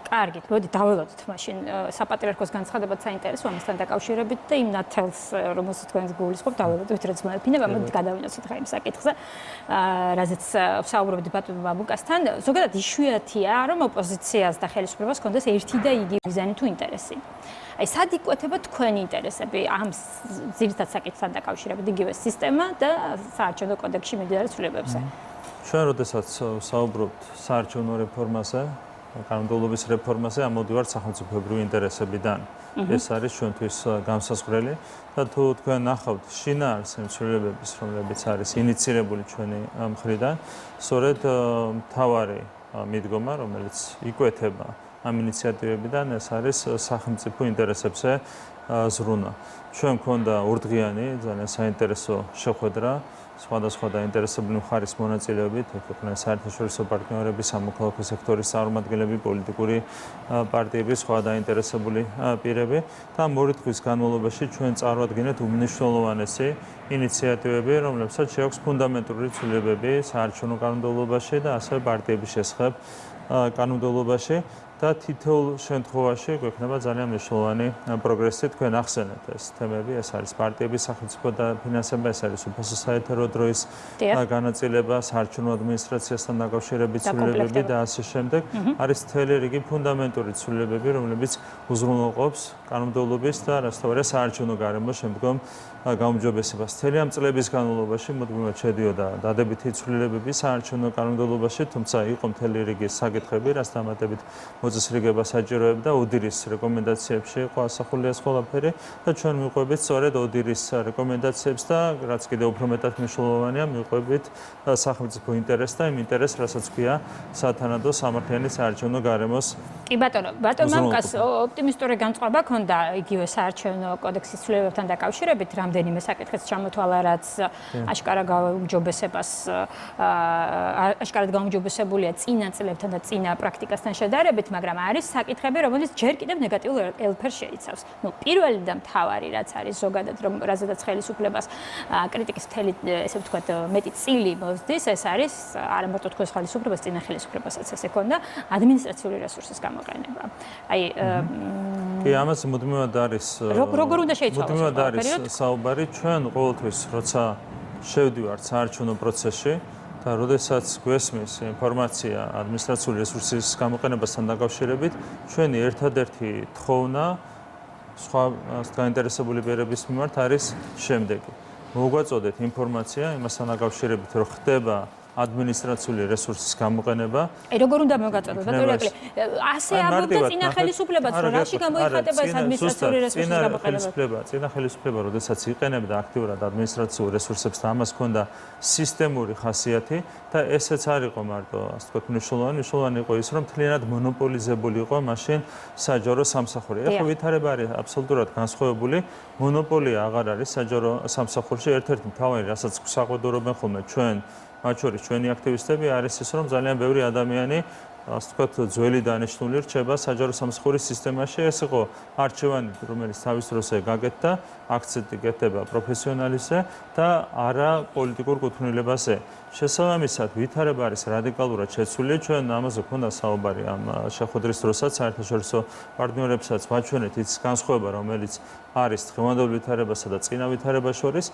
კარგით, მოდი დაველოდოთ მაშინ საპატრიარქოს განცხადებაც საინტერესო ამასთან დაკავშირებით და იმ ნათელს, რომელსაც თქვენს გულისხმობთ, დაველოდოთ, რაც მოეფინება, მოდი გადავინაცოთ ხა იმ საკითხზე, რაზეც ვსაუბრობთ ბატონ მამუკასთან. ზოგადად იშვიათია, რომ ოპოზიციას და ხელისუფლებას ჰქონდეს ერთი და იგივე მიზანი თუ ინტერესი. აი, სად იკვეთება თქვენი ინტერესები ამ ძირითად საკითხთან დაკავშირებით, იგივე სისტემა და საარჩევნო კოდექსში მიმდინარე ცვლილებებზე? ჩვენ როდესაც საუბრობთ საარჩევნო რეფორმაზე, კანონმდებლობის რეფორმაზე, ამოდივართ სახელმწიფოებრივი ინტერესებიდან. ეს არის ჩვენთვის განსაზღვრელი და თუ თქვენ ნახავთ შინაარს იმ ცვლილებების, რომლებიც არის ინიცირებული ჩვენი მხრიდან, სწორედ მთავარი მიდგომა, რომელიც იკვეთება ამ ინიციატივებიდან, ეს არის სახელმწიფო ინტერესებზე ზრუნა. ჩვენ მქონდა ორდღიანი ძალიან საინტერესო შეხვედრა სხვადასხვა დაინტერესებული მხარის მონაწილეობით, იქნება საერთაშორისო პარტნიორები, სამოქალაქო სექტორის წარმომადგენლები, პოლიტიკური პარტიები, სხვა დაინტერესებული პირები და ამ ორი თვის განმავლობაში ჩვენ წარვადგენთ უმნიშვნელოვანესი ინიციატივები, რომლებსაც შეაქვს ფუნდამენტური ცვლილებები საარჩევნო კანონმდებლობაში და ასევე პარტიების შესახებ კანონმდებლობაში და თითოეულ შემთხვევაში გვექნება ძალიან მნიშვნელოვანი პროგრესი თქვენ ახსენეთ ეს თემები, ეს არის პარტიების სახელმწიფო დაფინანსება, ეს არის უფასო საეთერო დროის განაწილება, საარჩევნო ადმინისტრაციასთან დაკავშირებით ცვლილებები და ასე შემდეგ. არის მთელი რიგი ფუნდამენტური ცვლილებები, რომლებიც უზრუნველყოფს კანონმდებლობის და რასთავარია საარჩევნო გარემოს შემდგომ გაუმჯობესებას. მთელი ამ წლების განმავლობაში მუდმივად შედიოდა დადებითი ცვლილებები საარჩევნო კანონმდებლობაში, თუმცა იყო მთელი რიგი საკითხები, რაც დამატებით მოწესრიგება საჭიროებდა ოდირის რეკომენდაციებში იყო ასახული ეს ყველაფერი და ჩვენ მივყვებით სწორედ ოდირის რეკომენდაციებს და რაც კიდევ უფრო მეტად მნიშვნელოვანია მივყვებით სახელმწიფო ინტერესს და იმ ინტერესს, რასაც ქვია სათანადო სამართლიანი საარჩევნო გარემოს. კი ბატონო, მამკას ოპტიმისტური განწყობა ქონდა იგივე საარჩევნო კოდექსის ცვლილებებთან დაკავშირებით, რამდენიმე საკითხიც ჩამოთვალა, რაც აშკარად გაუმჯობესებულია წინა წლებთან და წინა პრაქტიკასთან შედარებით, მაგრამ არის საკითხები, რომელიც ჯერ კიდევ ნეგატიურ ელფერს შეიცავს. ნუ პირველი და მთავარი, რაც არის ზოგადად, რაზედაც ხელისუფლებას კრიტიკის მთელი, ესე ვთქვათ, მეტი წილი მოსდის, ეს არის არა მარტო თქვენს ხელისუფლებას, წინა ხელისუფლებასაც ესე ქონდა ადმინისტრაციული რესურსის გამოყენება. აი კი, ამას მუდმივად არის როგორ უნდა შეიცვალოს? მუდმივად არის საუბარი ჩვენ ყოველთვის, როცა შევდივართ საარჩევნო პროცესში და როდესაც გვესმის ინფორმაცია ადმინისტრაციული რესურსის გამოყენებასთან დაკავშირებით, ჩვენი ერთადერთი თხოვნა სხვა გაინტერესებული პირების მიმართ არის შემდეგი. მოგვაწოდეთ ინფორმაცია იმასთან დაკავშირებით, რომ ხდება ადმინისტრაციული რესურსის გამოყენება. როგორ უნდა მოგაწოდოთ? ბატონო იაკლი, ასე ამბობდა წინა ხელისუფლებაც, რომ რაში გამოიხატება ეს ადმინისტრაციული რესურსის გამოყენება? წინა ხელისუფლება, როდესაც იყენებდა აქტიურად ადმინისტრაციულ რესურსებს და ამას ჰქონდა სისტემური ხასიათი და ესეც არ იყო მარტო, ასე ვთქვათ, მნიშვნელოვანი იყო ის, რომ მთლიანად მონოპოლიზებული იყო მაშინ საჯარო სამსახური. ეხლა ვითარება არის აბსოლუტურად განსხვავებული. მონოპოლია აღარ არის საჯარო სამსახურში. ერთ-ერთი მთავარი, რასაც საყდრობენ ხოლმე ჩვენ მათ შორის ჩვენი აქტივისტები არის ის, რომ ძალიან ბევრი ადამიანი, ასე ვთქვათ, ძველი დანიშნული რჩება საჯარო სამსახურის სისტემაში. ეს იყო არჩევანი, რომელიც თავის დროზე გაკეთდა, აქცენტი კეთდება პროფესიონალისზე და არა პოლიტიკურ კუთვნილებაზე. შესაბამისად, ვითარება არის რადიკალურად შეცვლილი. ჩვენ ამაზე გვქონდა საუბარი ამ შეხვედრის დროსაც, საერთაშორისო პარტნიორებსაც ვაჩვენეთ ის განსხვავება, რომელიც არის დღევანდელ ვითარებასა და წინა ვითარებას შორის.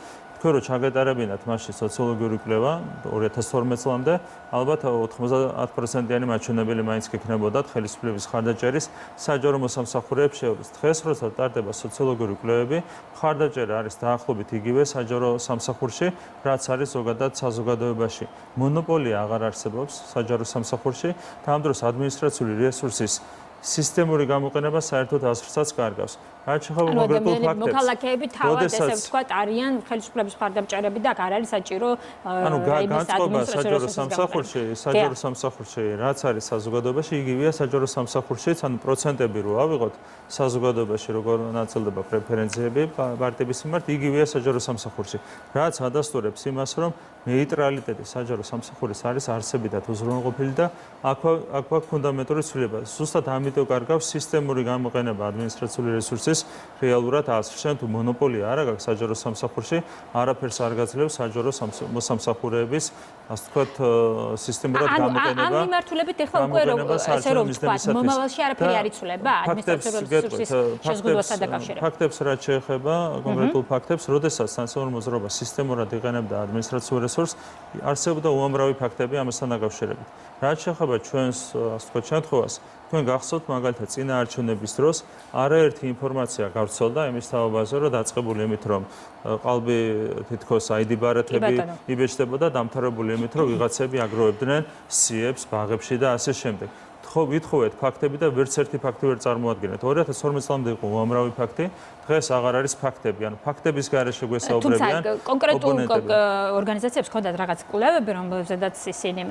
თქვენ რო ჩაგეტარებინათ მასში სოციოლოგიური კვლევა 2012 წლამდე, ალბათ 90%-იანი მაჩვენებელი მაინც გექნებოდათ ხელისუფლების ხარდაჭერის საჯარო მოსამსახურეებს შორის. დღეს როცა ტარდება სოციოლოგიური კვლევები, ხარდაჭერა არის დაახლოებით იგივე საჯარო სამსახურში, რაც არის ზოგადად საზოგადოებაში. მონოპოლია აღარ არსებობს საჯარო სამსახურში და ამ დროს ადმინისტრაციული რესურსის სისტემური გამოყენება საერთოდ აზრსაც კარგავს. რაც შეეხება კონკრეტულ ფაქტებს. მოქალაქეები თავად ესე ვთქვათ არიან ხელისუფლების ხარდამჭერები და არ არის საჭირო განწყობა საჯარო სამსახურში, რაც არის საზოგადოებაში, იგივეა საჯარო სამსახურშიც, ანუ პროცენტები რო ავიღოთ საზოგადოებაში როგორ ნაწილდება პრეფერენციები პარტიების მიმართ, იგივეა საჯარო სამსახურში. რაც ადასტურებს იმას, რომ ნეიტრალიტეტი საჯარო სამსახურის არის არსებითად უზრუნველყოფილი და აქ აქვს ფუნდამენტური ცვლილება. ზუსტად ამიტომ კარგავს სისტემური გამოყენება ადმინისტრაციული რესურსის რეალურად აზრს. შენ თუ მონოპოლია არ აქვს საჯარო სამსახურში, არაფერს არ გაძლევს საჯარო მოსამსახურეების, ასე ვთქვათ, სისტემურად გამოყენება. ამ მიმართულებით ეხლა უკვე ესე რომ ვთქვათ, მომავალში არაფერი არ იცვლება ადმინისტრაციული რესურსის შეზღუდვასთან დაკავშირებით. ფაქტებს რაც შეეხება კონკრეტულ ფაქტებს, როდესაც სანსაურო მოძრაობა სისტემურად იყენებდა ადმინისტრაციულ რესურსს, არსებობდა უამრავი ფაქტები ამასთან დაკავშირებით. რაც შეეხება ჩვენს, ასე ვთქვათ, შემთხვევას, თქვენ გახსოვთ მაგალითად წინა არჩევნების დროს არაერთი ინფორმაცია გავრცელდა იმის თაობაზე, რომ დაწყებული იმით, რომ ყალბი თითქოს აიდი ბარათები იბეჭდებოდა, დამთავრებული იმით, რომ ვიღაცები აგროვებდნენ სიებს ბაღებში და ასე შემდეგ. ვითხოვეთ ფაქტები და ვერც ერთი ფაქტი ვერ წარმოადგენთ. 2012 წლამდე იყო უამრავი ფაქტი, დღეს აღარ არის ფაქტები. ანუ ფაქტების გარეშე გვესაუბრებიან. თუმცა კონკრეტულ ორგანიზაციებს ჰქონდათ რაღაც კვლევები, რომელზედაც ისინი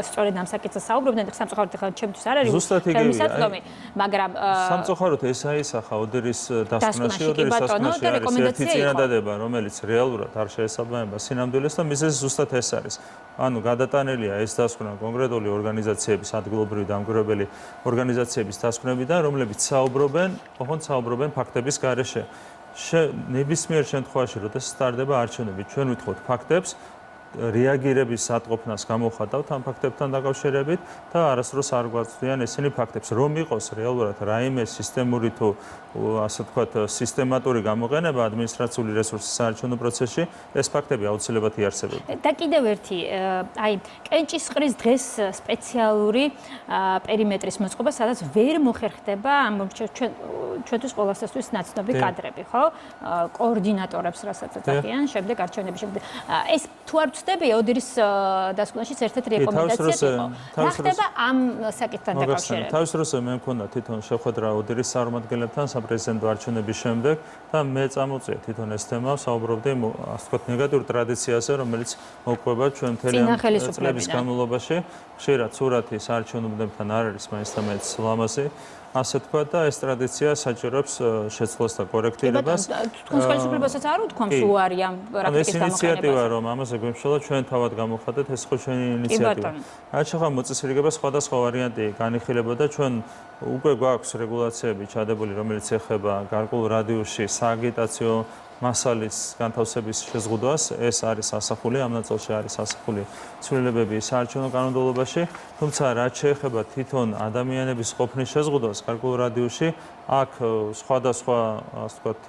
სწორედ ამ საკითხზე საუბრობდნენ. სამწუხაროდ ახლა ჩემთვის არ არის ხელმისაწვდომი, მაგრამ სამწუხაროდ ეს აისახა ოდერის დასკვნაში, არის ერთი წინადადება, რომელიც რეალურად არ შეესაბამება სინამდვილეს და მიზეზი ზუსტად ეს არის. ანუ გადატანილია ეს დასკვნა კონკრეტული ორგანიზაციების ადგილობრივი დამკვირვებელი ორგანიზაციების დასკვნებიდან, რომლებიც საუბრობენ ფაქტების გარეშე. ნებისმიერ შემთხვევაში, როდესაც სტარდება არჩევნები, ჩვენ ვითხოვთ ფაქტებს რეაგირების სატყოფნას გამოხატავთ ამ ფაქტებთან დაკავშირებით და არასდროს არ გვაწვდიან ესენი ფაქტებს. რომ იყოს რეალურად რაიმე სისტემური თუ ასე ვთქვათ სისტემატური გამოყენება ადმინისტრაციული რესურსის საარჩევნო პროცესში, ეს ფაქტები აუცილებლად იარსებებდა. და კიდევ ერთი, აი, კენჭისყრის დღეს სპეციალური პერიმეტრის მოწყობა, სადაც ვერ მოხერხდება ამ ჩვენთვის ყოველასთვის ნაცნობი კადრები, ხო? კოორდინატორებს, რასაც ეძახიან, შემდეგ არჩევნების შემდეგ. ეს თუ არ ვწდები, ოდირის დასკვნაშიც ერთ-ერთი რეკომენდაცია იყო. რა ხდება ამ საკითხთან დაკავშირებით? თავის დროს მე მქონდა თვითონ შეხვედრა ოდირის წარმომადგენლებთან საპრეზიდენტო არჩევნების შემდეგ და მე წამოწია თვითონ ეს თემა, საუბრობდი ასე ვთქვათ ნეგატიურ ტრადიციაზე, რომელიც მოყვება ჩვენ მთელი წლების განმავლობაში. ხშირად სურათი საარჩევნოებთან არ არის მაინც და მაინც ლამაზი. ასე თქვა და ეს ტრადიცია საჭიროებს შეცვლას და კორექტირებას. თქვენ ხელისუფლებასაც არ უთქვამს უარი ამ პრაქტიკის გამოყენებას. ეს ინიციატივა რომ ამაზე გვიმშველა ჩვენ თავად გამოხატეთ, ეს ხო ჩვენი ინიციატივა. რაც ახლა მოწესრიგება სხვადასხვა ვარიანტი განიხილებოდა, ჩვენ უკვე გვაქვს რეგულაციები ჩადებული, რომელიც ეხება გარკვეულ რადიუსში სააგიტაციო მასალის განთავსების შეზღუდვას. ეს არის ასახული, ამ ნაწილში არის ასახული ცვლილებები საარჩევნო კანონმდებლობაში, თუმცა რაც შეეხება თვითონ ადამიანების ყოფნის შეზღუდვას გარკვეულ რადიუსში, აქ სხვადასხვა ასე ვთქვათ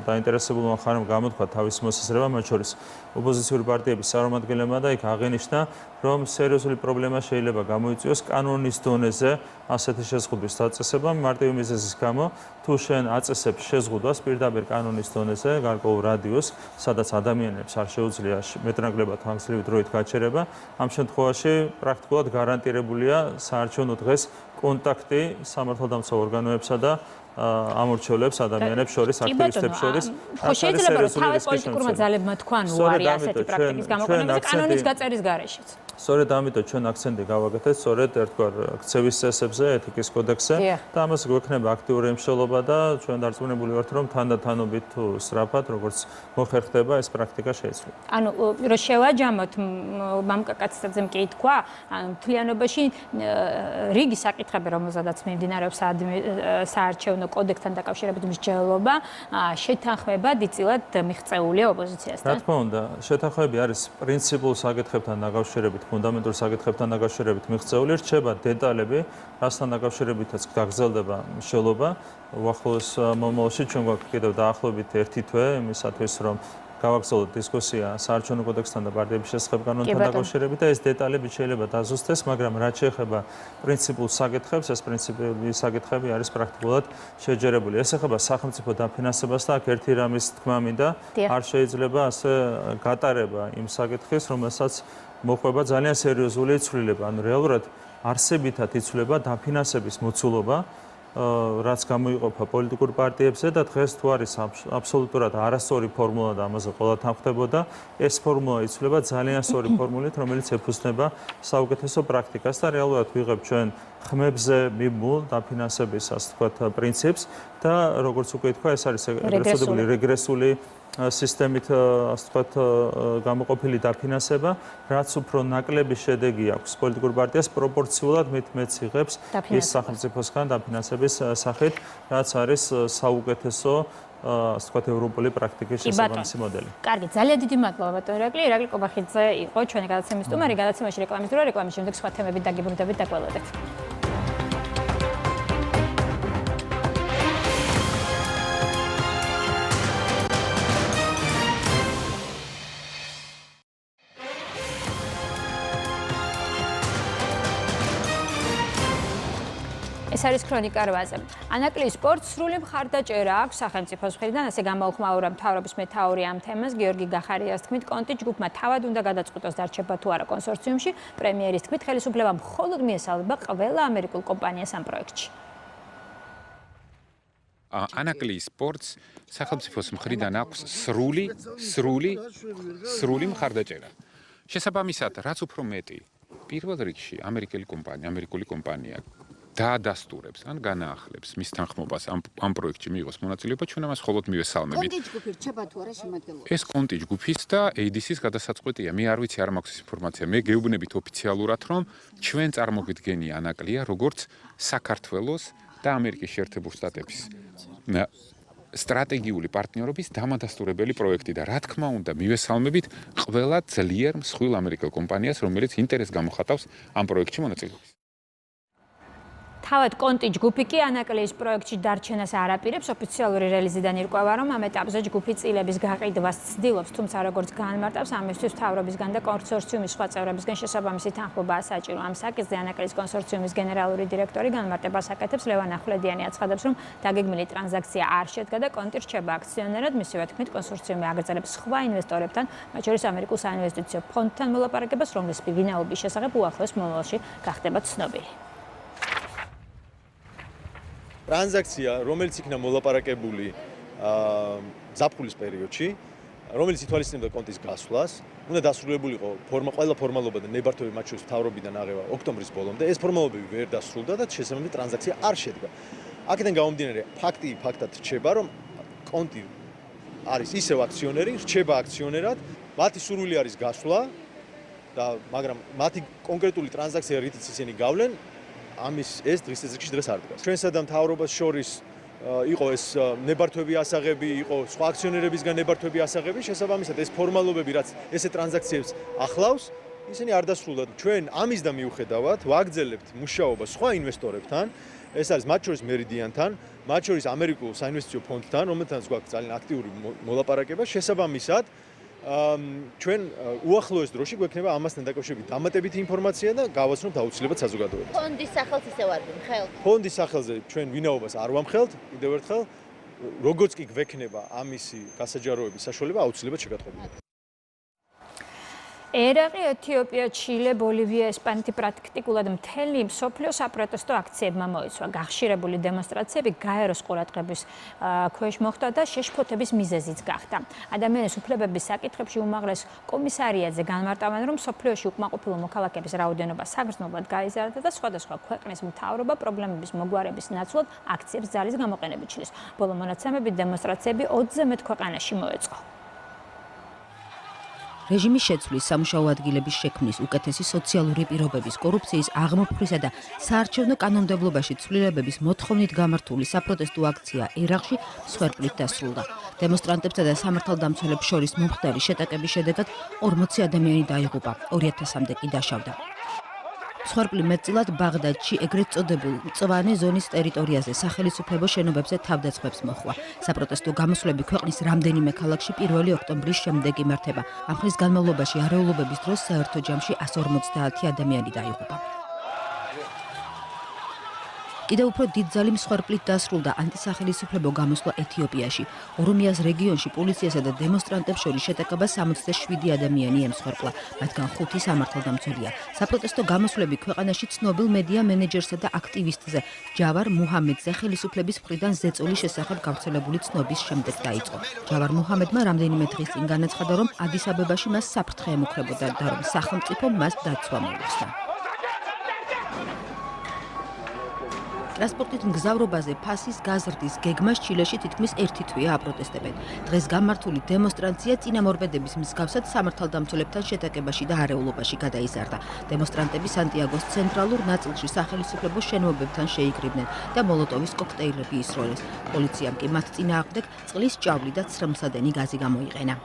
დაინტერესებულმა მხარემ გამოთქვა თავის მოსაზრება, მათ შორის ოპოზიციური პარტიების წარმომადგენლებმა და იქ აღენიშნა, რომ სერიოზული პრობლემა შეიძლება გამოიწვიოს კანონის დონეზე ასეთი შეზღუდვის დაწესება მარტივი მიზეზის გამო, თუ შენ აწესებ შეზღუდვას პირდაპირ კანონის დონეზე გარკვეულ რადიუსს, სადაც ადამიანებს არ შეუძლია მეტნაკლებად ხანგრძლივი დროით გაჩერება, ამ შემთხვევაში პრაქტიკულად გარანტირებულია საარჩევნო დღეს კონტაქტი სამართალდამცავ ორგანოებსა და ამორჩევლებს ადამიანებს შორის, აქტივისტებს შორის. ხო შეიძლება რომ თავის პოლიტიკურმა ძალებმა თქვან უარი ასეთი პრაქტიკის გამოყენებაზე კანონის გაწერის გარეშეც. სწორედ ამიტომ ჩვენ აქცენტი გავაკეთეთ სწორედ ერთგვარ ქცევის წესებზე, ეთიკის კოდექსზე და ამას გვექნება აქტიური მსჯელობა და ჩვენ დარწმუნებული ვართ, რომ თანდათანობით თუ სწრაფად, როგორც მოხერხდება, ეს პრაქტიკა შეიცვლება. ანუ რომ შევაჯამოთ მამკაკაცაძემ კი თქვა, მთლიანობაში რიგი საკითხები, რომელზედაც მიმდინარეობს საარჩევნო კოდექსთან დაკავშირებით მსჯელობა, შეთანხმება დიდწილად მიღწეულია ოპოზიციასთან. რა თქმა უნდა, შეთანხმები არის პრინციპულ საკითხებთან დაკავშირებით, ფუნდამენტურ საკითხებთან დაკავშირებით მიღწეული, რჩება დეტალები, რასთან დაკავშირებითაც გაგრძელდება მსჯელობა. უახლოეს მომავალში ჩვენ გვაქვს კიდევ დაახლოებით 1 თვე იმისათვის, რომ გავაგრძელოთ დისკუსია საარჩევნო კოდექსთან და პარტიების შესახებ კანონთან დაკავშირებით და ეს დეტალები შეიძლება დაზუსტდეს, მაგრამ რაც შეეხება პრინციპულ საკითხებს, ეს პრინციპები საკითხები არის პრაქტიკულად შეჯერებული. ეს ეხება სახელმწიფო დაფინანსებას და აქ ერთი რამის თქმა მინდა, არ შეიძლება ასე გატარება იმ საკითხის, რომელსაც მოყვება ძალიან სერიოზული ცვლილება. ანუ რეალურად არსებითად იცვლება დაფინანსების მოცულობა, რაც გამოიყოფა პოლიტიკურ პარტიებზე და დღეს თუ არის აბსოლუტურად არასწორი ფორმულა და ამაზე ყველა თანხმდებოდა, ეს ფორმულა იცვლება ძალიან სწორი ფორმულით, რომელიც ეფუძნება საუკეთესო პრაქტიკას და რეალურად ვიღებ ჩვენ ხმებზე მიმულ დაფინანსების ასე ვთქვათ პრინციპს და როგორც უკვე თქვა, ეს არის რეგრესული სისტემით ასე ვთქვათ გამოყოფილი დაფინანსება, რაც უფრო ნაკლები შედეგი აქვს პოლიტიკურ პარტიას პროპორციულად მით მეც იღებს ის სახელმწიფოსგან დაფინანსების სახით, რაც არის საუკეთესო ასე ვთქვათ ევროპული პრაქტიკის შესაბამისი მოდელი. კარგი, ძალიან დიდი მადლობა ბატონ ირაკლი ყობახიძე იყო ჩვენი გადაცემის სტუმარი, გადაცემაში რეკლამის დრო, რეკლამის შემდეგ სხვა თემებით დაგიბრუნდებით და გველოდეთ. ეს არის ქრონიკა 8-ზე. ანაკლის სპორტს სრული მხარდაჭერა აქვს სახელმწიფოს მხრიდან, ასე გამოუხმაურა მთავრობის მეთაური ამ თემას, გიორგი გახარიას თქმით, კონტი ჯგუფმა თავად უნდა გადაწყვიტოს დარჩება თუ არა კონსორციუმში. პრემიერის თქმით, ხელისუფლება მხოლოდ მიესალმება ყველა ამერიკულ კომპანიას ამ პროექტში. ანაკლის სპორტს სახელმწიფოს მხრიდან აქვს სრული მხარდაჭერა. შესაბამისად, რაც უფრო მეტი პირველ რიგში ამერიკული კომპანია დაადასტურებს ან განაახლებს მის თანხმობას ამ პროექტში მიიღოს მონაწილეობა, ჩვენ ამას მხოლოდ მივესალმებით. კონტი ჯგუფი რჩება თუ არა შემადგენლობაში? ეს კონტი ჯგუფის და ADC-ის გადასაწყვეტია. მე არ ვიცი, არ მაქვს ეს ინფორმაცია. მე გეუბნებით ოფიციალურად, რომ ჩვენ წარმოგვიდგენი ანაკლია, როგორც საქართველოს და ამერიკის შეერთებულ შტატების სტრატეგიული პარტნიორობის დამადასტურებელი პროექტი და რა თქმა უნდა მივესალმებით ყველა ძლიერ მსხვილ ამერიკელ კომპანიას, რომელიც ინტერესს გამოხატავს ამ პროექტში მონაწილეობის. თავად კონტი ჯგუფი კი ანაკლიის პროექტში დარჩენას არ აპირებს. ოფიციალური რელიზიდან ირკვევა, რომ ამ ეტაპზე ჯგუფი წილების გაყიდვას ცდილობს, თუმცა როგორც განმარტავს, ამისთვის მთავრობისგან და კონსორციუმის სხვა წევრებისგან შესაბამისი თანხმობაა საჭირო. ამ საკითხზე ანაკლის კონსორციუმის გენერალური დირექტორი განმარტებას აკეთებს. ლევან ახვლედიანი აცხადებს, რომ დაგეგმილი ტრანზაქცია არ შედგა და კონტი რჩება აქციონერად. მისივე თქმით, კონსორციუმი აგრძელებს სხვა ინვესტორებთან, მათ შორის ამერიკულ საინვესტიციო ფონდთან მოლაპარაკებას, რომლის ვინაობის შესახებ უახლოეს მომავალში გახდება ცნობილი. ტრანზაქცია, რომელიც იქნა მოლაპარაკებული ზაფხულის პერიოდში, რომელიც ითვალისწინებდა კონტის გასვლას, უნდა დასრულებულიყო ყველა ფორმალობა და ნებართვები მათ შორის მთავრობიდან აღება ოქტომბრის ბოლომდე. ეს ფორმალობები ვერ დასრულდა და შესაბამისად ტრანზაქცია არ შედგა. აქედან გამომდინარე, ფაქტად რჩება, რომ კონტი არის ისევ აქციონერი, რჩება აქციონერად, მათი სურვილი არის გასვლა და მაგრამ მათი კონკრეტული ტრანზაქცია, რითიც ისინი გავლენ, ამის ეს დღის წესრიგში დღეს არ დგას. ჩვენსა და მთავრობას შორის იყო ეს ნებართვები ასაღები, იყო სხვა აქციონერებისგან ნებართვები ასაღები, შესაბამისად ეს ფორმალობები, რაც ესე ტრანზაქციებს ახლავს, ისინი არ დასრულდა. ჩვენ ამის და მიუხედავად ვაგრძელებთ მუშაობას სხვა ინვესტორებთან, ეს არის მათ შორის მერიდიანთან, მათ შორის ამერიკულ საინვესტიციო ფონდთან, რომელთანაც გვაქვს ძალიან აქტიური მოლაპარაკება, შესაბამისად ჩვენ უახლოეს დროში გვექნება ამასთან დაკავშირებით დამატებითი ინფორმაცია და გავაცნობთ აუცილებლად საზოგადოებას. ფონდის სახელს ისევ არ ვიმხელთ. ფონდის სახელზე ჩვენ ვინაობას არ ვამხელთ, კიდევ ერთხელ, როგორც კი გვექნება ამისი გასაჯაროების საშუალება, აუცილებლად შეგატყობინებთ. ერაყი, ეთიოპია, ჩილე, ბოლივია, ესპანეთი პრაქტიკულად მთელი მსოფლიო საპროტესტო აქციებმა მოიცვა. გახშირებული დემონსტრაციები გაეროს ყურადღების ქვეშ მოხვდა და შეშფოთების მიზეზიც გახდა. ადამიანის უფლებების საკითხებში უმაღლეს კომისარიატზე განმარტავენ, რომ მსოფლიოში უკმაყოფილო მოქალაქეების რაოდენობა საგრძნობლად გაიზარდა და სხვადასხვა ქვეყნის მთავრობა პრობლემების მოგვარების ნაცვლად აქციებს ძალის გამოყენებით ჩლის. ბოლო მონაცემებით დემონსტრაციები 20-ზე მეტ ქვეყანაში მოეწყო. რეჟიმის შეცვლის, სამუშაო ადგილების შექმნის, უკეთესი სოციალური პირობების, კორუფციის აღმოფხვისა და საარჩევნო კანონმდებლობაში ცვლილებების მოთხოვნით გამართული საპროტესტო აქცია ერაყში მსხვერპლით დასრულდა. დემონსტრანტებსა და სამართალდამცველებს შორის მომხდარი შეტაკების შედეგად 40 ადამიანი დაიღუპა, 2000-მდე კი დაშავდა. მსხვერპლი მეტწილად ბაღდადში ეგრეთ წოდებულ მწვანე ზონის ტერიტორიაზე სახელმწიფო შენობებზე თავდაცვებს მოჰყვა. საპროტესტო გამოსვლები ქვეყნის რამდენიმე ქალაქში 1 ოქტომბრის შემდეგ იმართება. ამ ხნის განმავლობაში არეულობების დროს საერთო ჯამში 150 ადამიანი დაიღუპა. კიდევ უფრო დიდძალი მსხვერპლით დასრულდა ანტისახელისუფლებო გამოსვლა ეთიოპიაში. ორომიას რეგიონში პოლიციასა და დემონსტრანტებს შორის შეტაკება 67 ადამიანი ემსხვერპლა, მათგან 5 სამართალდამცველია. საპროტესტო გამოსვლები ქვეყანაში ცნობილ მედია მენეჯერსა და აქტივისტზე ჯავარ მუჰამედზე ხელისუფლების მხრიდან ზეწოლის შესახებ გავრცელებული ცნობის შემდეგ დაიწყო. ჯავარ მუჰამედმა რამდენიმე დღის წინ განაცხადა, რომ ადის-აბებაში მას საფრთხე ემუქრებოდა და რომ სახელმწიფო მას დაცვა მოუხსნა. ტრანსპორტით მგზავრობაზე ფასის გაზრდის გეგმას ჩილეში თითქმის ერთი თვეა აპროტესტებენ. დღეს გამართული დემონსტრაცია წინამორბედების მსგავსად სამართალდამცველებთან შეტაკებაში და არეულობაში გადაიზარდა. დემონსტრანტები სანტიაგოს ცენტრალურ ნაწილში სახელმწიფო შენობებთან შეიკრიბნენ და მოლოტოვის კოქტეილები ისროლეს. პოლიციამ კი მათ წინააღმდეგ წყლის ჭავლი და ცრემლსადენი გაზი გამოიყენა.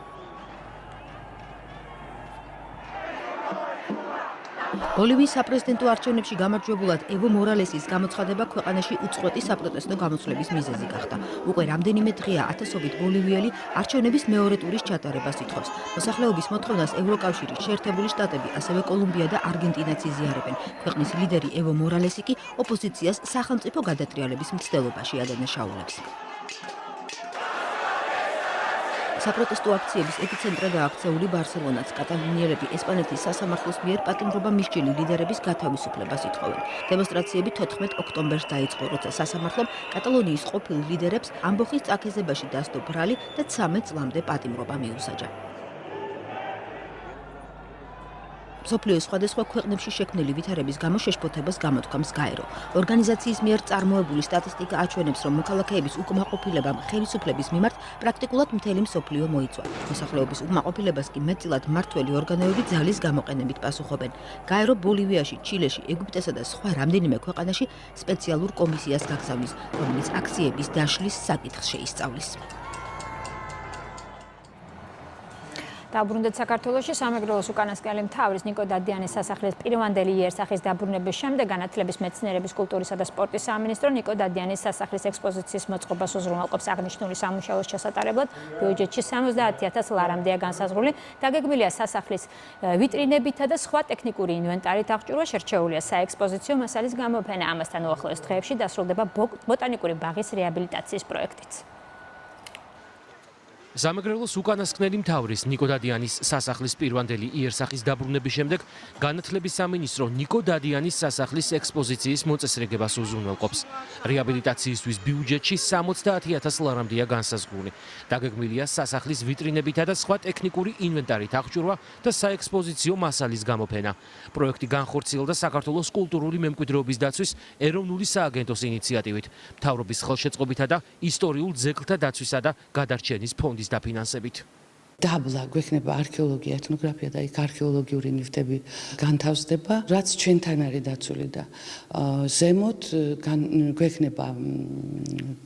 ბოლივიის საპრეზიდენტო არჩევნებში გამარჯვებულად ევო მორალესის გამოცხადება ქვეყანაში უწყვეტი საპროტესტო გამოსვლების მიზეზი გახდა. უკვე რამდენიმე დღეა ათასობით ბოლივიელი არჩევნების მეორე ტურის ჩატარებას ითხოვს. მოსახლეობის მოთხოვნას ევროკავშირის შეერთებული შტატები, ასევე კოლუმბია და არგენტინაც იზიარებენ. ქვეყნის ლიდერი ევო მორალესი კი ოპოზიციას სახელმწიფო გადატრიალების მცდელობაში ადანაშაულებს. საპროტესტო აქციების ეპიცენტრადაა აქცეული ბარსელონაც. კატალონიელები ესპანეთის სასამართლოს მიერ პატიმრობა მისჯილი ლიდერების გათავისუფლებას ითხოვენ. დემონსტრაციები 14 ოქტომბერს დაიწყო, როცა სასამართლომ კატალონიის ყოფილ ლიდერებს ამბოხის წაქეზებაში დასდო ბრალი და 13 წლამდე პატიმრობა მიუსაჯა. მსოფლიოს სხვადასხვა ქვეყნებში შექმნილი ვითარების გამო შეშფოთებას გამოთქვამს გაერო. ორგანიზაციის მიერ წარმოებული სტატისტიკა აჩვენებს, რომ მოქალაქეების უკმაყოფილებამ ხელისუფლების მიმართ პრაქტიკულად მთელი მსოფლიო მოიცვა. მოსახლეობის უკმაყოფილებას კი მეტწილად მმართველი ორგანოები ძალის გამოყენებით პასუხობენ. გაერო ბოლივიაში, ჩილეში, ეგვიპტესა და სხვა რამდენიმე ქვეყანაში სპეციალურ კომისიას გაგზავნის, რომელიც აქციების დაშლის საკითხს შეისწავლის. დაბრუნდეთ საქართველოში სამეგრელოს უკანასკნელი მთავრის ნიკო დადიანის სასახლის პირვანდელი იერსახის დაბრუნების შემდეგ განათლების, მეცნიერების, კულტურისა და სპორტის სამინისტრო ნიკო დადიანის სასახლის ექსპოზიციის მოწყობას უზრუნველყოფს. აღნიშნული სამუშაოს ჩასატარებლად ბიუჯეტში 70,000 ლარამდეა განსაზღვრული. დაგეგმილია სასახლის ვიტრინებითა და სხვა ტექნიკური ინვენტარით აღჭურვა, შერჩეულია საექსპოზიციო მასალის გამოფენა. ამასთან უახლოეს დღეებში დასრულდება ბოტანიკური ბაღის რეაბილიტაციის პროექტიც. სამეგრელოს უკანასკნელი მთავრის ნიკო დადიანის სასახლის პირვანდელი იერსახის დაბრუნების შემდეგ განათლების სამინისტრო ნიკო დადიანის სასახლის ექსპოზიციის მოწესრიგებას უზრუნველყოფს. რეაბილიტაციისთვის ბიუჯეტში 70,000 ლარამდეა განსაზღვრული. დაგეგმილია სასახლის ვიტრინებითა და სხვა ტექნიკური ინვენტარით აღჭურვა და საექსპოზიციო მასალის გამოფენა. პროექტი განხორციელდა საქართველოს კულტურული მემკვიდრეობის დაცვის ეროვნული სააგენტოს ინიციატივით, მთავრობის ხელშეწყობითა და ისტორიულ ძეგლთა დაცვისა და გადარჩენის ფონდის დაფინანსებით. დაბლა გვექნება არქეოლოგია, ეთნოგრაფია და იქ არქეოლოგიური ნივთები განთავსდება, რაც ჩვენთან არის დაცული და ზემოთ გვექნება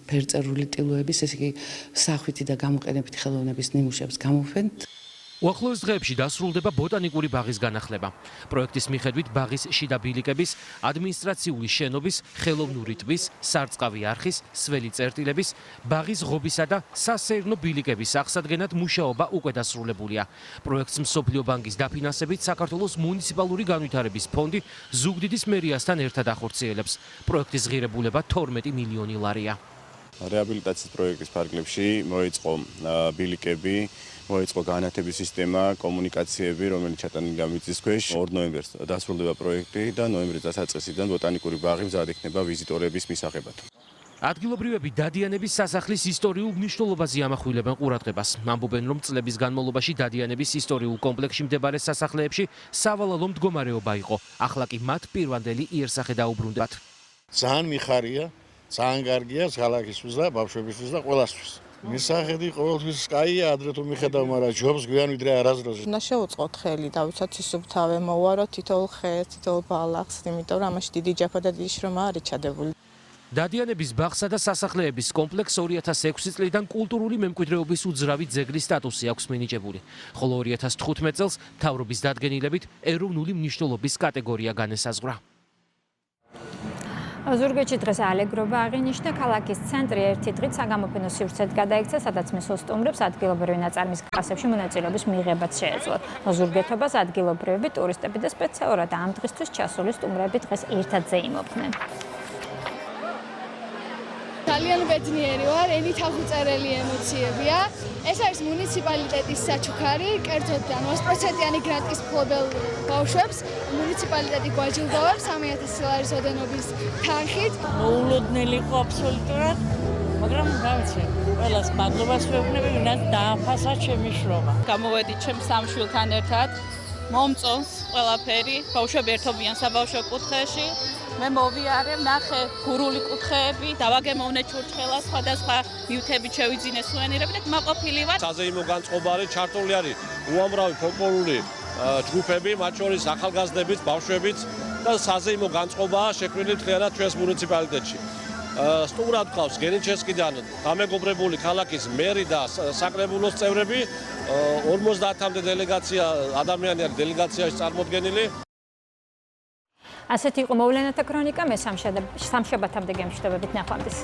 ფერწერული ტილოების, ესე იგი სახვითი და გამოყენებითი ხელოვნების ნიმუშებს გამოფენთ. უახლოეს დღეებში დასრულდება ბოტანიკური ბაღის განახლება. პროექტის მიხედვით ბაღის შიდა ბილიკების, ადმინისტრაციული შენობის, ხელოვნური ტბის, სარწყავი არხის, სველი წერტილების, ბაღის ღობისა და სასეირნო ბილიკების აღსადგენად მუშაობა უკვე დასრულებულია. პროექტს მსოფლიო ბანკის დაფინანსებით საქართველოს მუნიციპალური განვითარების ფონდი ზუგდიდის მერიასთან ერთად ახორციელებს. პროექტის ღირებულება 12 მილიონი ლარია. რეაბილიტაციის პროექტის ფარგლებში მოიწყო ბილიკები, მოიწყო განათების სისტემა, კომუნიკაციები, რომელიც ჩატანილია მიწის ქვეშ. 2 ნოემბერს დასრულდება პროექტი და ნოემბრის დასაწყისიდან ბოტანიკური ბაღი მზად იქნება ვიზიტორების მისაღებად. ადგილობრივები დადიანების სასახლის ისტორიულ მნიშვნელობაზე ამახვილებენ ყურადღებას. ამბობენ, რომ წლების განმავლობაში დადიანების ისტორიულ კომპლექსში მდებარე სასახლეებში სავალალო მდგომარეობა იყო. ახლა კი მათ პირვანდელი იერსახე დაუბრუნდებათ. ძალიან მიხარია, ძალიან კარგია ქალაქისთვის და ბავშვებისთვის და ყველასთვის. მისახედი ყოველთვის კაია, ადრე თუ მიხედავ, მაგრამ ჯობს გვიან ვიდრე არასდროს. უნდა შევუწყოთ ხელი, დავიცვათ სისუფთავე, მოვაროთ თითოეულ ხეს, თითოეულ ბალახს, იმიტომ რომ ამაში დიდი ჯაფა და დიდი შრომა არის ჩადებული. დადიანების ბაღსა და სასახლეების კომპლექს 2006 წლიდან კულტურული მემკვიდრეობის უძრავი ძეგლის სტატუსი აქვს მინიჭებული, ხოლო 2015 წელს მთავრობის დადგენილებით ეროვნული მნიშვნელობის კატეგორია განესაზღვრა. ზურგეთში დღეს ალეგრობა აღინიშნა, ქალაქის ცენტრი ერთი დღით საგამოფენო სივრცედ გადაიქცა, სადაც მისულ სტუმრებს ადგილობრივი ნაწარმის კლასებში მონაწილეობის მიღებაც შეეძლოთ. ზურგეთობას ადგილობრივები, ტურისტები და სპეციალურად ამ დღისთვის ჩასული სტუმრები დღეს ერთად ზეიმობდნენ. ძალიან ბედნიერი ვარ, ენით აღუწერელი ემოციებია. ეს არის მუნიციპალიტეტის საჩუქარი, კერძოდ 80%-იანი გრანტის მფლობელ ბავშვებს მუნიციპალიტეტი გვაჯილდოვებს 3,000 ლარის ოდენობის თანხით. მოულოდნელი იყო აბსოლუტურად, მაგრამ რა ვიცი, ყველას მადლობას ვეუბნები, ვინაც დააფასა ჩემი შრომა. გამოვედი ჩემს სამშვილთან ერთად, მომწონს ყველაფერი, ბავშვები ერთობიან საბავშვო კუთხეში. მე მოვიარე, ნახე გურული კუთხეები, დავაგემოვნე ჩურჩხელას, სხვადასხვა ნივთებით შევიძინე სუვენირები და მაყოფილი ვარ. საზეიმო განწყობა არის, ჩართული არის უამრავი ფოლკლორული ჯგუფები, მათ შორის ახალგაზრდებიც, ბავშვებიც და საზეიმო განწყობაა შექმნილი მთლიანად ჩვენს მუნიციპალიტეტში. სტუმრად გყავს გენიჩესკიდან დამეგობრებული ქალაქის მერი და საკრებულოს წევრები, 50-მდე დელეგაცია ადამიანი არის დელეგაციაში წარმოდგენილი. ასეთი იყო მოვლენათა ქრონიკა, მე სამშაბათამდე გემშვიდობებით ნახვამდის.